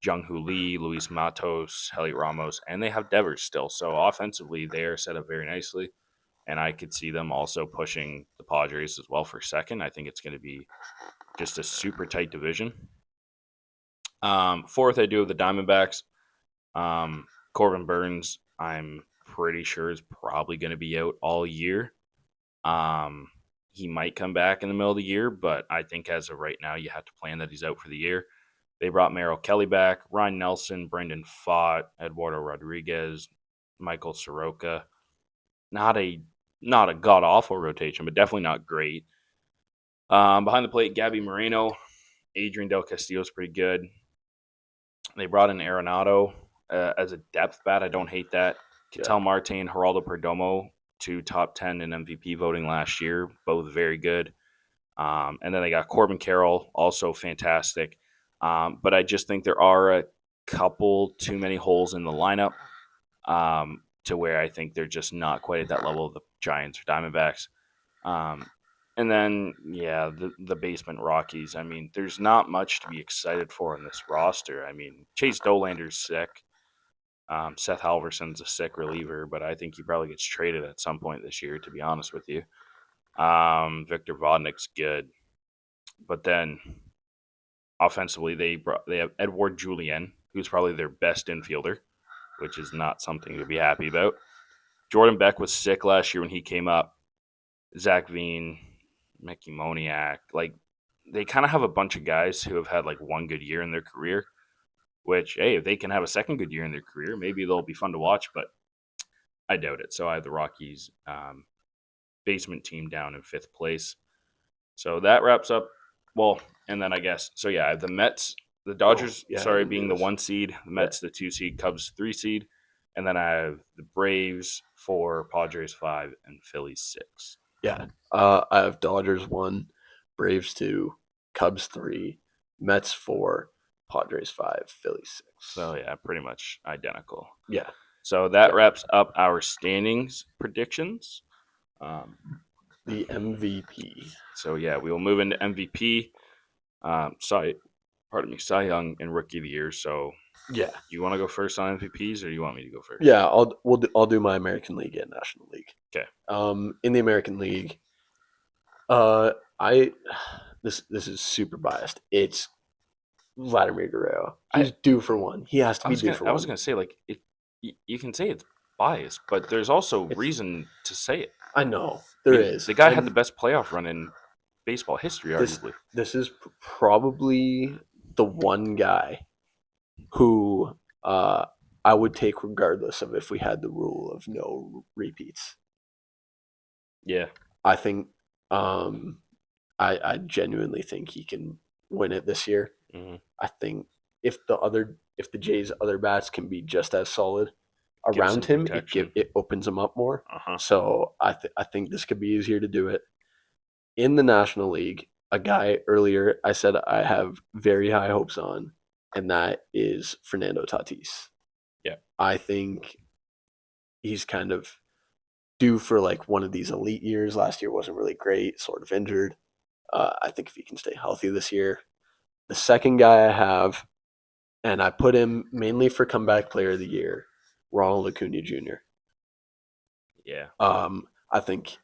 Jung-Hoo Lee, Luis Matos, Heliot Ramos, and they have Devers still. So offensively, they are set up very nicely. And I could see them also pushing the Padres as well for second. I think it's going to be just a super tight division. Fourth, I do have the Diamondbacks. Corbin Burns, I'm pretty sure is probably going to be out all year. He might come back in the middle of the year, but I think as of right now, you have to plan that he's out for the year. They brought Merrill Kelly back, Ryan Nelson, Brendan Pfaadt, Eduardo Rodriguez, Michael Soroka. Not a god-awful rotation, but definitely not great. Behind the plate, Gabby Moreno, Adrian Del Castillo is pretty good. They brought in Arenado as a depth bat. I don't hate that. Ketel Marte and Geraldo Perdomo, two top 10 in MVP voting last year, both very good. And then they got Corbin Carroll, also fantastic. But I just think there are a couple too many holes in the lineup. To where I think they're just not quite at that level of the Giants or Diamondbacks. And then, the basement Rockies. I mean, there's not much to be excited for in this roster. I mean, Chase Dolander's sick. Seth Halverson's a sick reliever, but I think he probably gets traded at some point this year, to be honest with you. Victor Vodnik's good. But then, offensively, they have Edouard Julien, who's probably their best infielder, which is not something to be happy about. Jordan Beck was sick last year when he came up. Zach Veen, Mickey Moniak. Like, they kind of have a bunch of guys who have had, like, one good year in their career, which, hey, if they can have a second good year in their career, maybe they'll be fun to watch, but I doubt it. So I have the Rockies basement team down in fifth place. So that wraps up. Well, and then I guess, I have the Mets. The Dodgers, being the 1 seed, the Mets, the 2 seed, Cubs, 3 seed. And then I have the Braves 4, Padres 5, and Phillies 6. Yeah. I have Dodgers 1, Braves 2, Cubs 3, Mets 4, Padres 5, Phillies 6. So, pretty much identical. Yeah. So that wraps up our standings predictions. The MVP. So, we will move into MVP. Cy Young and Rookie of the Year. So, you want to go first on MVPs, or you want me to go first? Yeah, I'll do my American League and National League. Okay. In the American League, this is super biased. It's Vladimir Guerrero. He's due for one. He has to be due for one. I was gonna say, like, you can say it's biased, but there's also reason to say it. I know there is. The guy had the best playoff run in baseball history, This arguably. this is probably the one guy who I would take regardless of if we had the rule of no repeats. Yeah. I think I genuinely think he can win it this year. Hmm. I think if the Jays' other bats can be just as solid Gives around him him, protection. it opens him up more. Uh huh. So I think this could be easier to do it in the National League. A guy earlier I said I have very high hopes on, and that is Fernando Tatis. Yeah. I think he's kind of due for like one of these elite years. Last year wasn't really great, sort of injured. I think if he can stay healthy this year. The second guy I have, and I put him mainly for comeback player of the year, Ronald Acuna Jr. Yeah. I think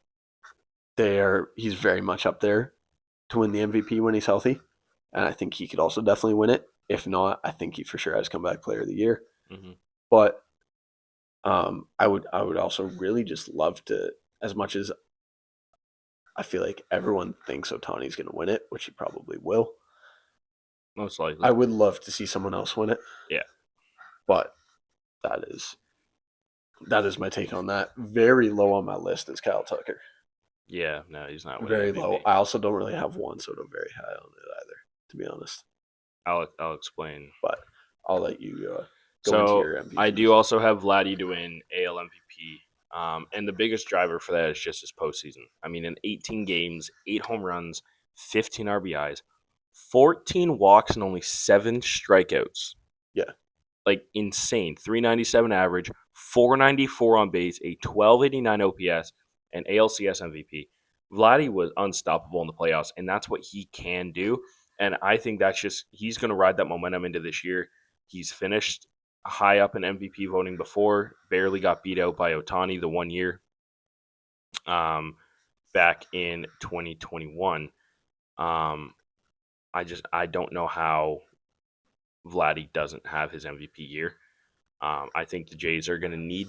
he's very much up there to win the MVP when he's healthy, and I think he could also definitely win it. If not, I think he for sure has comeback player of the year. Hmm. But I would also really just love to, as much as I feel like everyone thinks Otani's going to win it, which he probably will. Most likely. I would love to see someone else win it, Yeah. but that is my take on that. Very low on my list is Kyle Tucker. Yeah. No, he's not winning Very MVP. low. I also don't really have one sort of very high on it either, to be honest. I'll explain. But I'll let you go into So your MVP. I do also have Vladdy to win AL MVP. And the biggest driver for that is just his postseason. I mean, in 18 games, 8 home runs, 15 RBIs, 14 walks, and only 7 strikeouts. Yeah. Like insane. 397 average, 494 on base, a 1289 OPS, and ALCS MVP. Vladdy was unstoppable in the playoffs, and that's what he can do. And I think that's just, he's going to ride that momentum into this year. He's finished high up in MVP voting before, barely got beat out by Otani the 1 year um, back in 2021. Um, I don't know how Vladdy doesn't have his MVP year. I think the Jays are going to need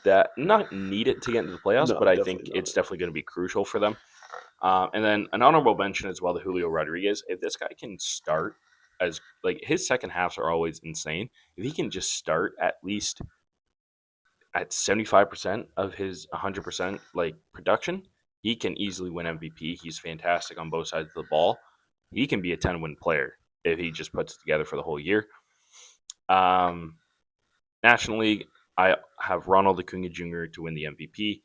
that, not need it to get into the playoffs, No, but I think definitely not. it's definitely going to be crucial for them. And then an honorable mention as well to Julio Rodriguez. If this guy can start as, like, his second halves are always insane. If he can just start at least at 75% of his 100% like production, he can easily win MVP. He's fantastic on both sides of the ball. He can be a 10-win player if he just puts it together for the whole year. Um, National League, I have Ronald Acuna Jr. to win the MVP.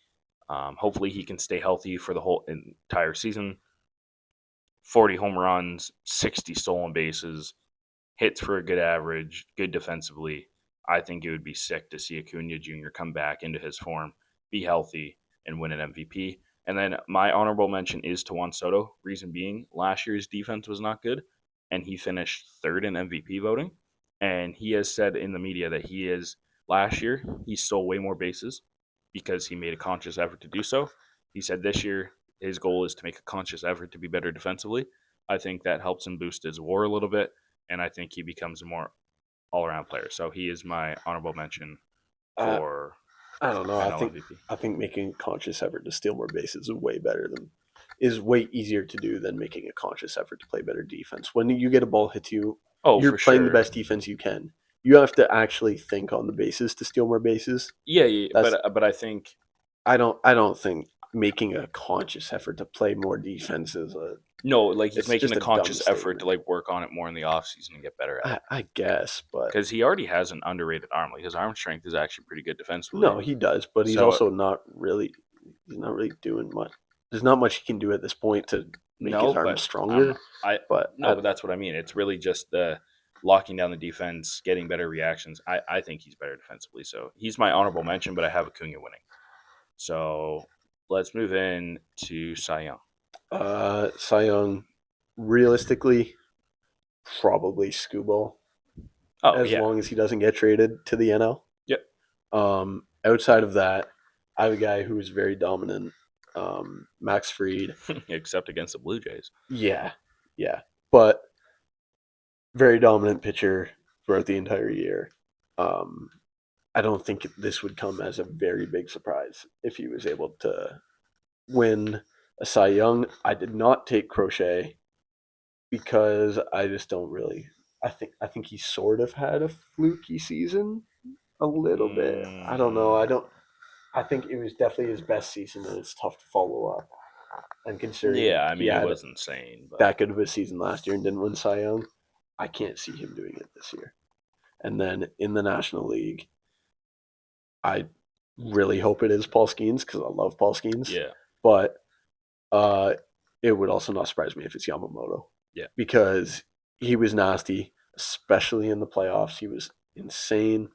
Hopefully, he can stay healthy for the whole entire season. 40 home runs, 60 stolen bases, hits for a good average, good defensively. I think it would be sick to see Acuna Jr. come back into his form, be healthy, and win an MVP. And then my honorable mention is to Juan Soto. Reason being, last year's defense was not good, and he finished third in MVP voting. And he has said in the media that last year, he stole way more bases because he made a conscious effort to do so. He said this year, his goal is to make a conscious effort to be better defensively. I think that helps him boost his WAR a little bit, and I think he becomes a more all-around player. So he is my honorable mention Uh, for I don't know. NL MVP. I think making a conscious effort to steal more bases is way easier to do than making a conscious effort to play better defense. When you get a ball hit to you, Oh, you're for playing the sure. best defense you can. You have to actually think on the bases to steal more bases. Yeah, That's but I think I don't think making a conscious effort to play more defense is a no, like he's it's making just a a dumb conscious effort statement. to like work on it more in the offseason and get better at it. I guess, but Because he already has an underrated arm. Like his arm strength is actually pretty good defensively. no, he does, but he's So also not really doing much. There's not much he can do at this point to make his no, arm but um, stronger. I But no, but that's what I mean. It's really just the locking down the defense, getting better reactions. I think he's better defensively. So he's my honorable mention, but I have Acuna winning. So let's move in to Cy Young. Cy Young, realistically, probably Scoobo, Oh as yeah, long as he doesn't get traded to the NL. yep. Outside of that, I have a guy who is very dominant, Max Fried. Except against the Blue Jays. Yeah, yeah, but very dominant pitcher throughout the entire year. Um, I don't think this would come as a very big surprise if he was able to win a Cy Young. I did not take Crochet because I just don't really. I think he sort of had a fluky season a little bit. I don't know. I Mm, don't. I think it was definitely his best season, and it's tough to follow up. And considering yeah, I he mean, it had was insane, but that good of a season last year and didn't win Cy Young, I can't see him doing it this year. And then in the National League, I really hope it is Paul Skeens because I love Paul Skeens. yeah, But uh, it would also not surprise me if it's Yamamoto yeah. because he was nasty, especially in the playoffs. He was insane.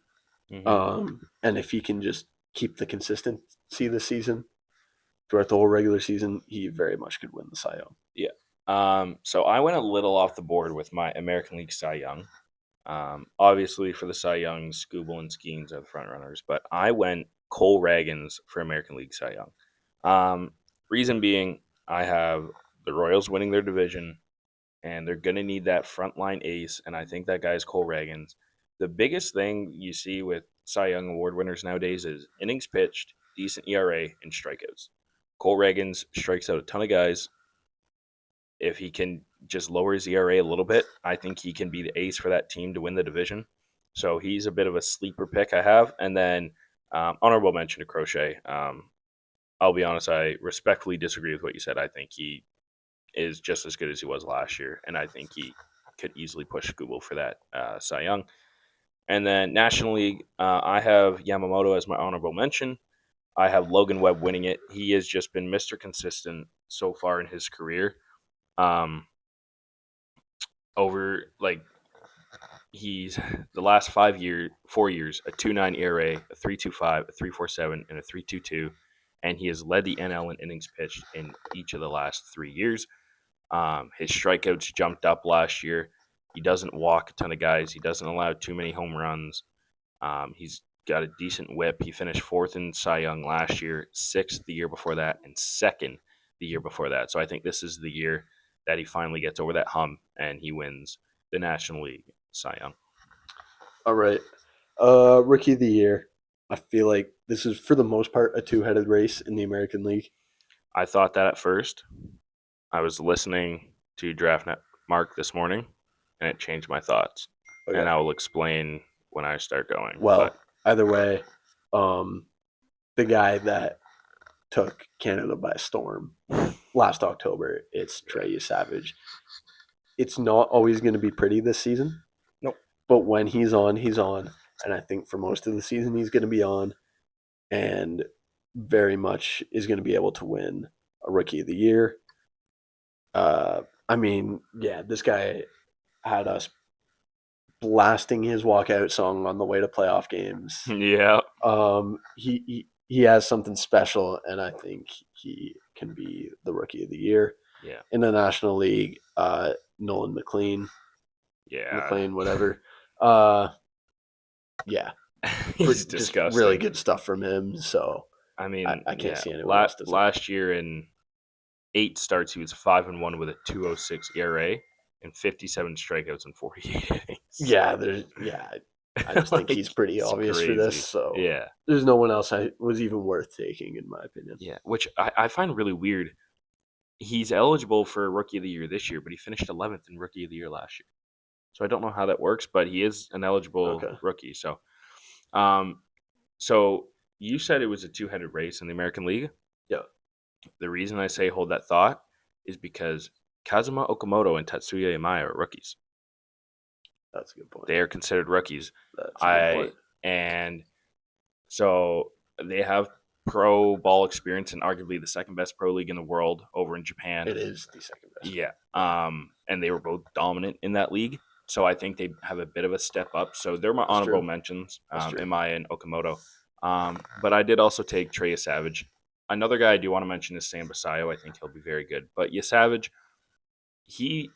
Hmm. And if he can just keep the consistency this season throughout the whole regular season, he very much could win the Cy Young. Yeah. So I went a little off the board with my American League Cy Young. Obviously, for the Cy Youngs, Skubal and Skeens are the front runners, but I went Cole Ragans for American League Cy Young. Reason being, I have the Royals winning their division, and they're going to need that frontline ace, and I think that guy's Cole Ragans. The biggest thing you see with Cy Young Award winners nowadays is innings pitched, decent ERA, and strikeouts. Cole Ragans strikes out a ton of guys. If he can just lower his ERA a little bit, I think he can be the ace for that team to win the division. So he's a bit of a sleeper pick I have. And then honorable mention to Crochet. I'll be honest, I respectfully disagree with what you said. I think he is just as good as he was last year, and I think he could easily push Google for that Cy Young. And then National League, I have Yamamoto as my honorable mention. I have Logan Webb winning it. He has just been Mr. Consistent so far in his career. Um, over like he's the last 4 years, a 2.9 ERA, a 3.25, a 3.47, and a 3.22, and he has led the NL in innings pitched in each of the last 3 years. His strikeouts jumped up last year. He doesn't walk a ton of guys. He doesn't allow too many home runs. He's got a decent whip. He finished fourth in Cy Young last year, sixth the year before that, and second the year before that. So I think this is the year that he finally gets over that hump and he wins the National League Cy Young. All right. Rookie of the year. I feel like this is, for the most part, a two-headed race in the American League. I thought that at first. I was listening to DraftNet Mark this morning, and it changed my thoughts. Okay. And I will explain when I start going. Well, But either way, um, the guy that took Canada by storm last October, it's Trey Savage. It's not always going to be pretty this season, nope. but when he's on, he's on. And I think for most of the season, he's going to be on and very much is going to be able to win a Rookie of the Year. I mean, yeah, this guy had us blasting his walkout song on the way to playoff games. Yeah. He has something special, and I think he can be the Rookie of the Year Yeah. in the National League. Nolan Yeah. McLean, whatever. Uh, yeah, He's just disgusting. really good stuff from him. So I mean, I can't yeah. see anyone else. Last year in 8 starts, he was 5-1 with a 2.06 ERA and 57 strikeouts in 48 innings. Yeah. I just think Like, he's pretty it's obvious for this. crazy. So Yeah. there's no one else I was even worth taking, in my opinion. Yeah. Which I find really weird. He's eligible for Rookie of the Year this year, but he finished 11th in Rookie of the Year last year. So I don't know how that works, but he is an eligible Okay. rookie. Um, so you said it was a two-headed race in the American League. Yeah, The reason I say hold that thought is because Kazuma Okamoto and Tatsuya Imai are rookies. that's a good point. They are considered rookies. That's a good point. And so they have pro ball experience in arguably the second best pro league in the world over in Japan. It is the second best. Yeah. And they were both dominant in that league. So I think they have a bit of a step up. So they're my honorable mentions, Imai and Okamoto. But I did also take Trey Savage. Another guy I do want to mention is Sam Basayo. I think he'll be very good. But Savage, he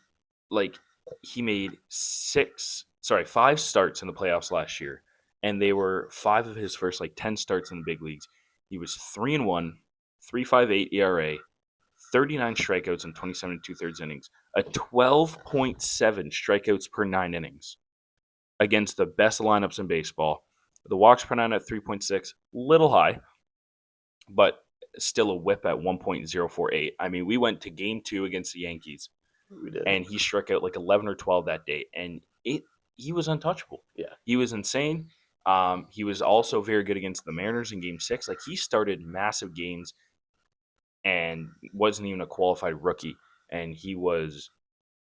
made 5 starts in the playoffs last year, and they were 5 of his first 10 starts in the big leagues. He was 3-1, 3.58 ERA, 39 strikeouts in 27 and 2/3 innings, a 12.7 strikeouts per 9 innings against the best lineups in baseball. The walks per 9 at 3.6, little high, but still a whip at 1.048. I mean, we went to game 2 against the Yankees, We did. and he struck out like 11 or 12 that day, and he was untouchable. Yeah. He was insane. He was also very good against the Mariners in game 6. Like, he started massive games and wasn't even a qualified rookie, and he was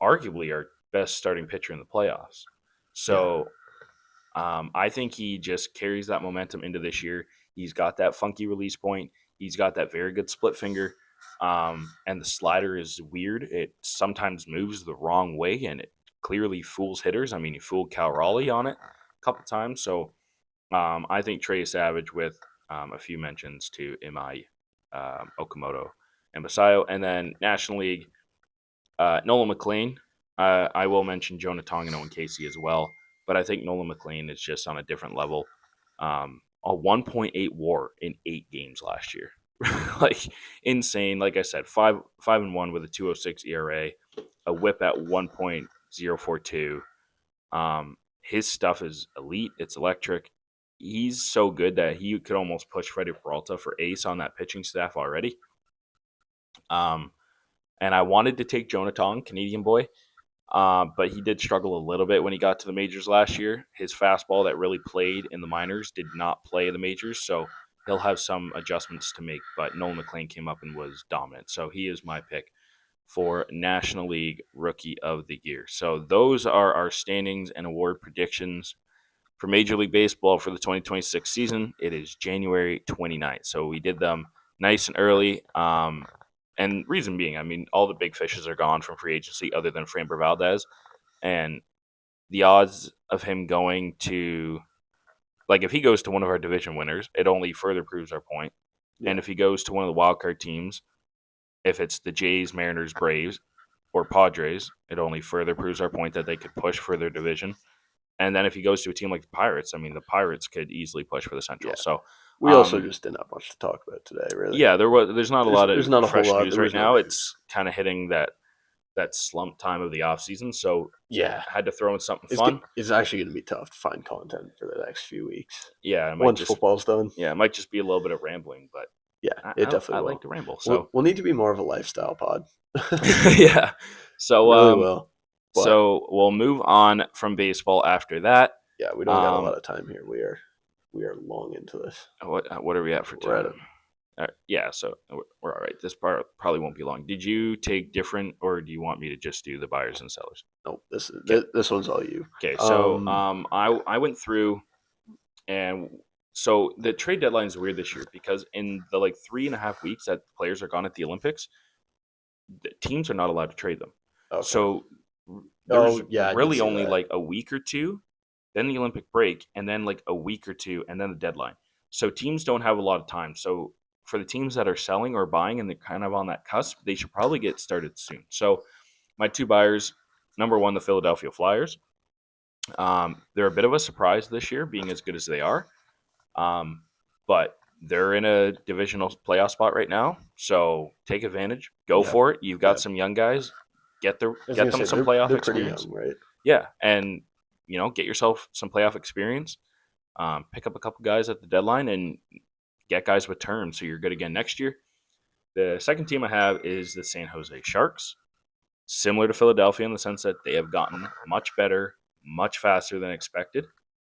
arguably our best starting pitcher in the playoffs. So I think he just carries that momentum into this year. He's got that funky release point. He's got that very good split finger. And the slider is weird. It sometimes moves the wrong way, and it clearly fools hitters. I mean, he fooled Cal Raleigh on it a couple times. So I think Trey Savage with a few mentions to Imai, Okamoto, and Basayo. And then National League, Nolan McLean. I will mention Jonah Tong and Owen Casey as well, but I think Nolan McLean is just on a different level. A 1.8 WAR in 8 games last year, like insane. Like I said, 5-1 with a 2.06 ERA, a WHIP at 1.042. His stuff is elite. It's electric. He's so good that he could almost push Freddie Peralta for ace on that pitching staff already. And I wanted to take Jonah Tong, Canadian boy, but he did struggle a little bit when he got to the majors last year. His fastball that really played in the minors did not play in the majors, so he'll have some adjustments to make. But Nolan McLean came up and was dominant, so he is my pick for National League Rookie of the Year. So those are our standings and award predictions for Major League Baseball for the 2026 season. It is January 29th, so we did them nice and early. And reason being, I mean, all the big fishes are gone from free agency other than Framber Valdez. And the odds of him going to, like, if he goes to one of our division winners, it only further proves our point. Yeah. And if he goes to one of the wildcard teams, if it's the Jays, Mariners, Braves, or Padres, it only further proves our point that they could push for their division. And then if he goes to a team like the Pirates, I mean, the Pirates could easily push for the Central. Yeah. So we also just didn't have much to talk about today, really. Yeah, there's not a lot of fresh news right now. It's kind of hitting that slump time of the offseason. So yeah, I had to throw in something fun. It's actually going to be tough to find content for the next few weeks. Yeah, once football's done. Yeah, it might just be a little bit of rambling, but yeah, it definitely will. I like to ramble. So we'll need to be more of a lifestyle pod. Yeah. So really will. But, so we'll move on from baseball after that. Yeah, we don't got a lot of time here. We are long into this. What are we at for time? Yeah, so we're all right. This part probably won't be long. Did you take different, or do you want me to just do the buyers and sellers? Nope. This one's all you. Okay. So I went through, and so the trade deadline is weird this year because in the 3.5 weeks that players are gone at the Olympics, the teams are not allowed to trade them. Okay. So there's really only a week or two, then the Olympic break, and then a week or two, and then the deadline. So teams don't have a lot of time. So for the teams that are selling or buying and they're kind of on that cusp, they should probably get started soon. So my 2 buyers, number 1, the Philadelphia Flyers. They're a bit of a surprise this year, being as good as they are. But they're in a divisional playoff spot right now. So take advantage. Go for it. You've got some young guys. Get them some playoff experience. Young, right? Yeah. And, get yourself some playoff experience. Pick up a couple guys at the deadline and get guys with terms so you're good again next year. The second team I have is the San Jose Sharks. Similar to Philadelphia in the sense that they have gotten much better, much faster than expected.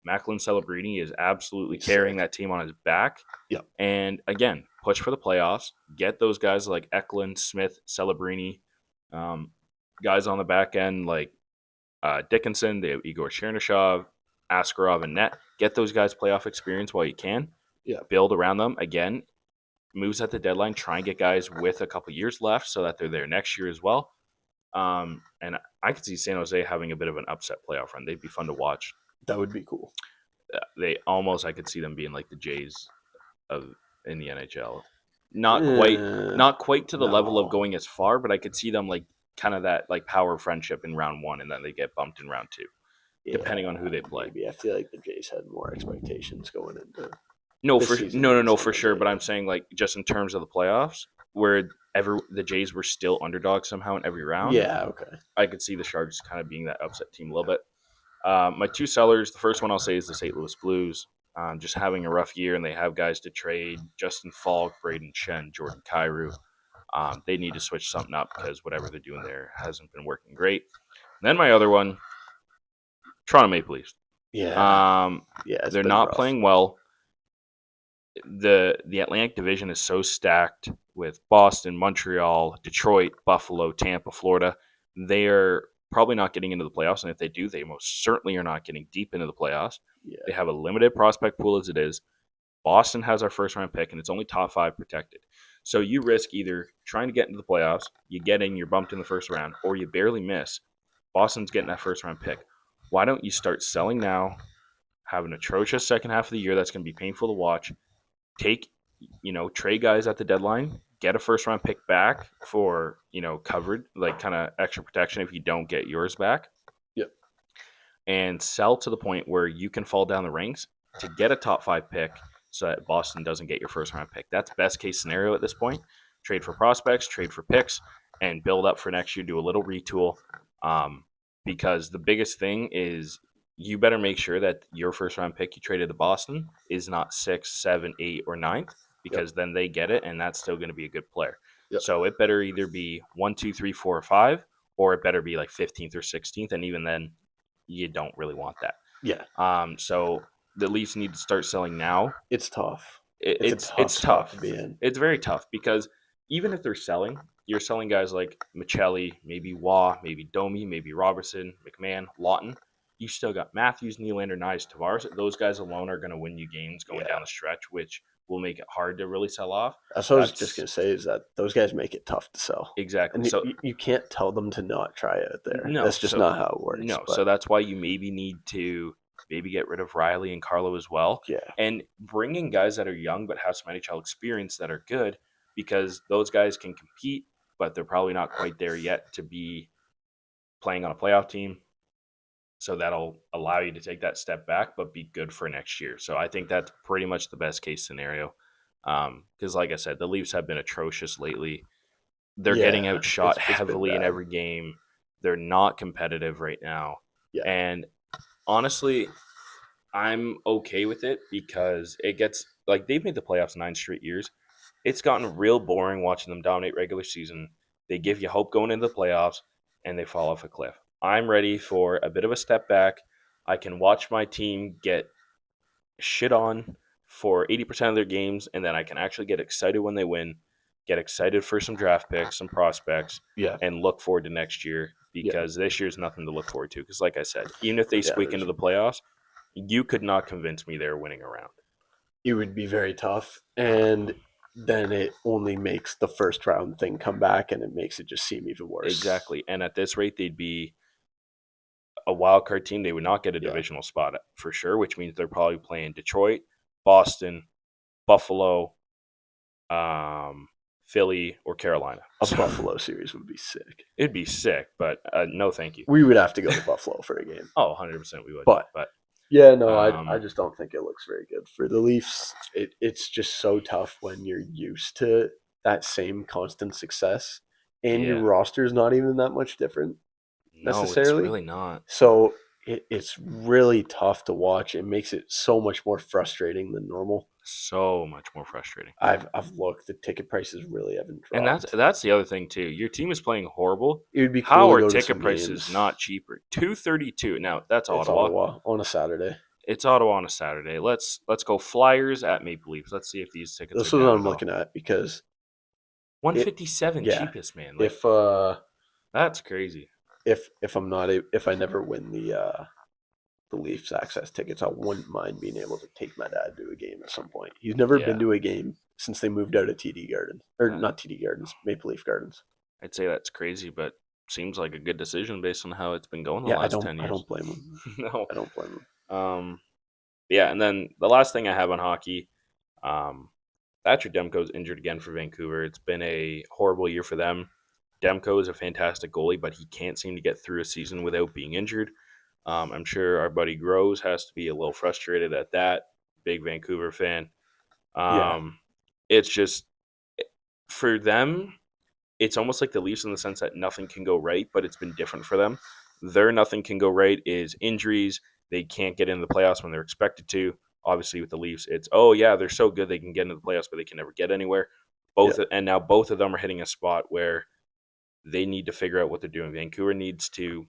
Macklin Celebrini is absolutely carrying that team on his back. Yep. And again, push for the playoffs. Get those guys like Eklund, Smith, Celebrini, guys on the back end like Dickinson, they have Igor Chernyshov, Askarov, and Net. Get those guys playoff experience while you can. Yeah. Build around them. Again, moves at the deadline. Try and get guys with a couple years left so that they're there next year as well. And I could see San Jose having a bit of an upset playoff run. They'd be fun to watch. That would be cool. I could see them being like the Jays in the NHL. Not quite to the level of going as far, but I could see them kind of that power friendship in round 1, and then they get bumped in round 2, depending on who they play. Maybe. I feel like the Jays had more expectations going into. No, for sure. But I'm saying just in terms of the playoffs, where the Jays were still underdogs somehow in every round. Yeah, okay. I could see the Sharks kind of being that upset team a little bit. My 2 sellers, the first one I'll say is the St. Louis Blues. just having a rough year, and they have guys to trade: Justin Falk, Braden Shen, Jordan Kyrou. They need to switch something up because whatever they're doing there hasn't been working great. And then my other one, Toronto Maple Leafs. Yeah, yeah, it's They're been not rough. playing well. The Atlantic Division is so stacked with Boston, Montreal, Detroit, Buffalo, Tampa, Florida. They are probably not getting into the playoffs, and if they do, they most certainly are not getting deep into the playoffs. Yeah, They have a limited prospect pool as it is. Boston has our first round pick, and it's only top 5 protected. So you risk either trying to get into the playoffs, you get in, you're bumped in the first round, or you barely miss. Boston's getting that first round pick. Why don't you start selling now? Have an atrocious second half of the year that's going to be painful to watch. Take, trade guys at the deadline, get a first round pick back for, covered, like kind of extra protection if you don't get yours back, yep, and sell to the point where you can fall down the ranks to get a top 5 pick so that Boston doesn't get your first round pick. That's best case scenario at this point. Trade for prospects, trade for picks, and build up for next year. Do a little retool, because the biggest thing is you better make sure that your first round pick you traded to Boston is not 6, 7, 8, or ninth, yep, because then they get it, and that's still going to be a good player. yep. So it better either be 1, 2, 3, 4, or 5, or it better be like 15th or 16th, and even then, you don't really want that. Yeah, So the Leafs need to start selling now. it's tough. It, It's a it's tough it's spot to tough. be in. It's very tough because even if they're selling, you're selling guys like Michelli, maybe Waugh, maybe Domi, maybe Robertson, McMahon, Lawton. You still got Matthews, Nylander, Nyes, Tavares. Those guys alone are going to win you games going Yeah, down the stretch, which will make it hard to really sell off. that's what I was just That's gonna say. Is that those guys make it tough to sell, exactly and so. you can't tell them to not try it out there. No, That's just so not how it works. no, so But that's why you maybe need to maybe get rid of Riley and Carlo as well, yeah, and bring in guys that are young but have some NHL experience that are good, because those guys can compete, but they're probably not quite there yet to be playing on a playoff team. So that'll allow you to take that step back, but be good for next year. So I think that's pretty much the best case scenario. Because, like I said, the Leafs have been atrocious lately. They're getting yeah, outshot it's been heavily in bad. every game. They're not competitive right now. Yeah, And honestly, I'm okay with it because it gets like they've made the playoffs 9 straight years. It's gotten real boring watching them dominate regular season. They give you hope going into the playoffs and they fall off a cliff. I'm ready for a bit of a step back. I can watch my team get shit on for 80% of their games, and then I can actually get excited when they win, get excited for some draft picks, some prospects, yeah, and look forward to next year, yeah, because this year's nothing to look forward to. Because, like I said, even if they yeah. squeak into the playoffs, you could not convince me they're winning a round. It would be very tough, and then it only makes the first round thing come back, and it makes it just seem even worse. Exactly. And at this rate, they'd be a wild card team. They would not get a Yeah, divisional spot for sure, which means they're probably playing Detroit, Boston, Buffalo, um, Philly, or Carolina. a So Buffalo series would be sick. it'd be sick, but no, thank you. We would have to go to Buffalo for a game, Oh, 100% we would. but But yeah, no, I um, just don't think it looks very good for the Leafs. It's just so tough when you're used to that same constant success, and your yeah, roster is not even that much different no, it's necessarily. really not. So it's really tough to watch. It makes it so much more frustrating than normal. So much more frustrating. I've looked. The ticket prices really haven't And that's dropped. that's the other thing too. Your team is playing horrible. It would be cool How to are go to some ticket prices games. not cheaper? 232. Now that's It's Ottawa. Ottawa on a Saturday. It's Ottawa on a Saturday. Let's go Flyers at Maple Leafs. Let's see if these tickets are This is what down I'm at all. looking at because it 157 yeah. cheapest, man. Like If that's crazy. if I'm not if I never win the Leafs access tickets, I wouldn't mind being able to take my dad to a game at some point. He's never Yeah. been to a game since they moved out of TD Garden or Uh, not TD Gardens, Maple Leaf Gardens. I'd say that's crazy, but seems like a good decision based on how it's been going the Yeah, last 10 I years. don't blame him. No. I don't blame him. Yeah, and then the last thing I have on hockey, Thatcher Demko's injured again for Vancouver. It's been a horrible year for them. Demko is a fantastic goalie, but he can't seem to get through a season without being injured. I'm sure our buddy Groves has to be a little frustrated at that. Big Vancouver fan. Yeah, It's just for them, it's almost like the Leafs in the sense that nothing can go right, but it's been different for them. Their nothing can go right is injuries. They can't get into the playoffs when they're expected to. Obviously, with the Leafs, it's oh yeah, they're so good they can get into the playoffs, but they can never get anywhere. Yeah. And now both of them are hitting a spot where they need to figure out what they're doing. Vancouver needs to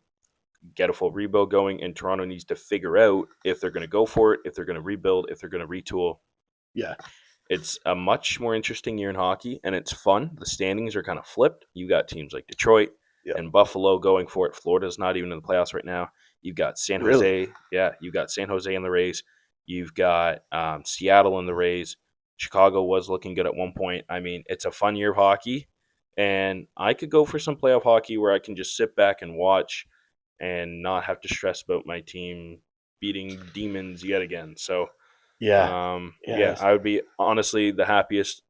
get a full rebuild going, and Toronto needs to figure out if they're going to go for it, if they're going to rebuild, if they're going to retool. Yeah. It's a much more interesting year in hockey, and it's fun. The standings are kind of flipped. You got teams like Detroit Yeah. and Buffalo going for it. Florida's not even in the playoffs right now. You've got San Really? Jose. Yeah, you've got San Jose in the Rays. You've got Seattle in the Rays. Chicago was looking good at one point. I mean, it's a fun year of hockey, and I could go for some playoff hockey where I can just sit back and watch and not have to stress about my team beating demons yet again. So Yeah. yeah, Yeah. I would be honestly the happiest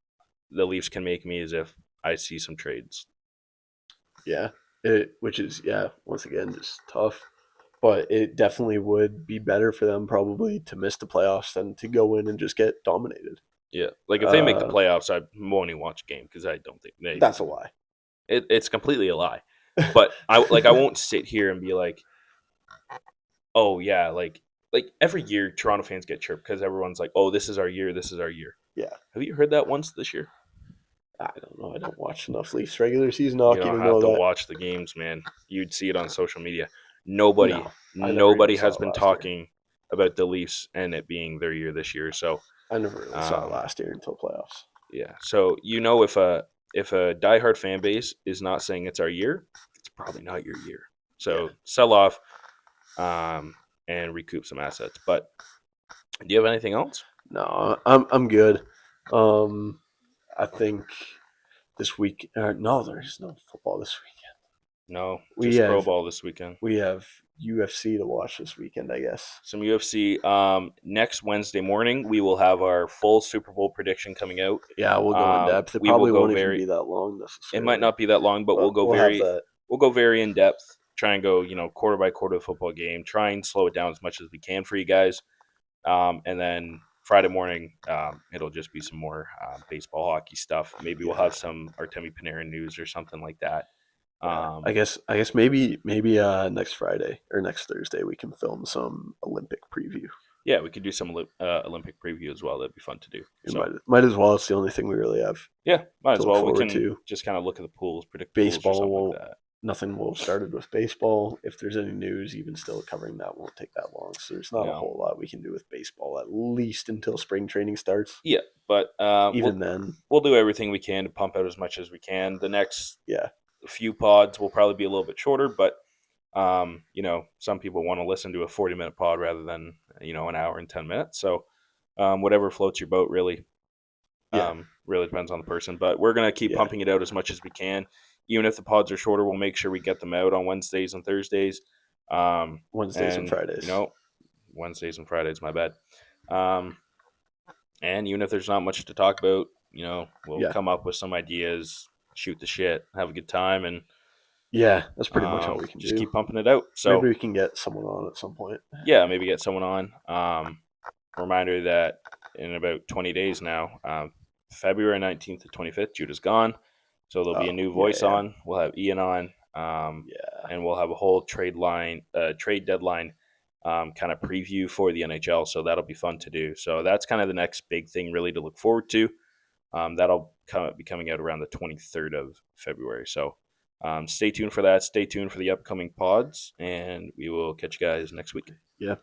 the Leafs can make me is if I see some trades. Yeah. Which is, yeah, once again, just tough. But it definitely would be better for them probably to miss the playoffs than to go in and just get dominated. Yeah, like if they make the Uh, playoffs, I won't even watch a game because I don't think that's a lie. it's completely a lie. But I won't sit here and be like, oh yeah, like every year Toronto fans get chirped because everyone's like, oh this is our year, this is our year. Yeah. Have you heard that once this year? I don't know. I don't watch enough Leafs regular season You hockey don't to have know to that. watch the games, man. You'd see it on social media. Nobody, No, I never even nobody saw has it been last year. talking about the Leafs and it being their year this year. So, I never really saw it um, last year until playoffs. yeah. So if a diehard fan base is not saying it's our year, it's probably not your year. Yeah. So sell off, um, and recoup some assets. But do you have anything else? No, I'm good. Um, I think this week. No, there's no football this weekend. No, We just pro have ball this weekend. we have UFC to watch this weekend, I guess. Some UFC. Next Wednesday morning, we will have our full Super Bowl prediction coming out. Yeah, we'll go in depth. It We will probably go won't even very. be that long It might necessarily, not be that long, but but we'll have that. we'll go very in depth. Try and go quarter by quarter of the football game. Try and slow it down as much as we can for you guys. And then Friday morning, it'll just be some more baseball, hockey stuff. Maybe we'll Yeah, have some Artemi Panarin news or something like that. yeah. Um, I guess maybe next Friday or next Thursday we can film some Olympic preview. yeah, we could do some Olympic preview as well. That'd be fun to do. We So might as well. It's the only thing we really have yeah, might to as look well. We forward can to. just kind of look at the pools, predict the pools or Baseball something like won't. that. Nothing will have started with baseball. If there's any news, even still covering that won't take that long. So there's not a No. whole lot we can do with baseball at least until spring training starts. Yeah, but Even then, we'll do everything we can to pump out as much as we can. The next yeah, few pods will probably be a little bit shorter, but some people want to listen to a 40-minute pod rather than an hour and 10 minutes. So whatever floats your boat, really. yeah, Really depends on the person, but we're gonna keep yeah. pumping it out as much as we can. Even if the pods are shorter, we'll make sure we get them out on Wednesdays and Thursdays. Wednesdays and And Fridays. Wednesdays and Fridays, my bad. Um, and even if there's not much to talk about, we'll Yeah, come up with some ideas, shoot the shit, have a good time, and yeah. That's pretty much all we can just do. keep pumping it out. So Maybe we can get someone on at some point. yeah, maybe get someone on. Reminder that in about 20 days now, February 19th to 25th, Judah's gone. So there'll be a Oh, new yeah, voice yeah, on. We'll have Ian on, yeah. and we'll have a whole trade deadline kind of preview for the NHL. So that'll be fun to do. So that's kind of the next big thing really to look forward to. That'll be coming out around the 23rd of February. So stay tuned for that. Stay tuned for the upcoming pods, and we will catch you guys next week. Yeah.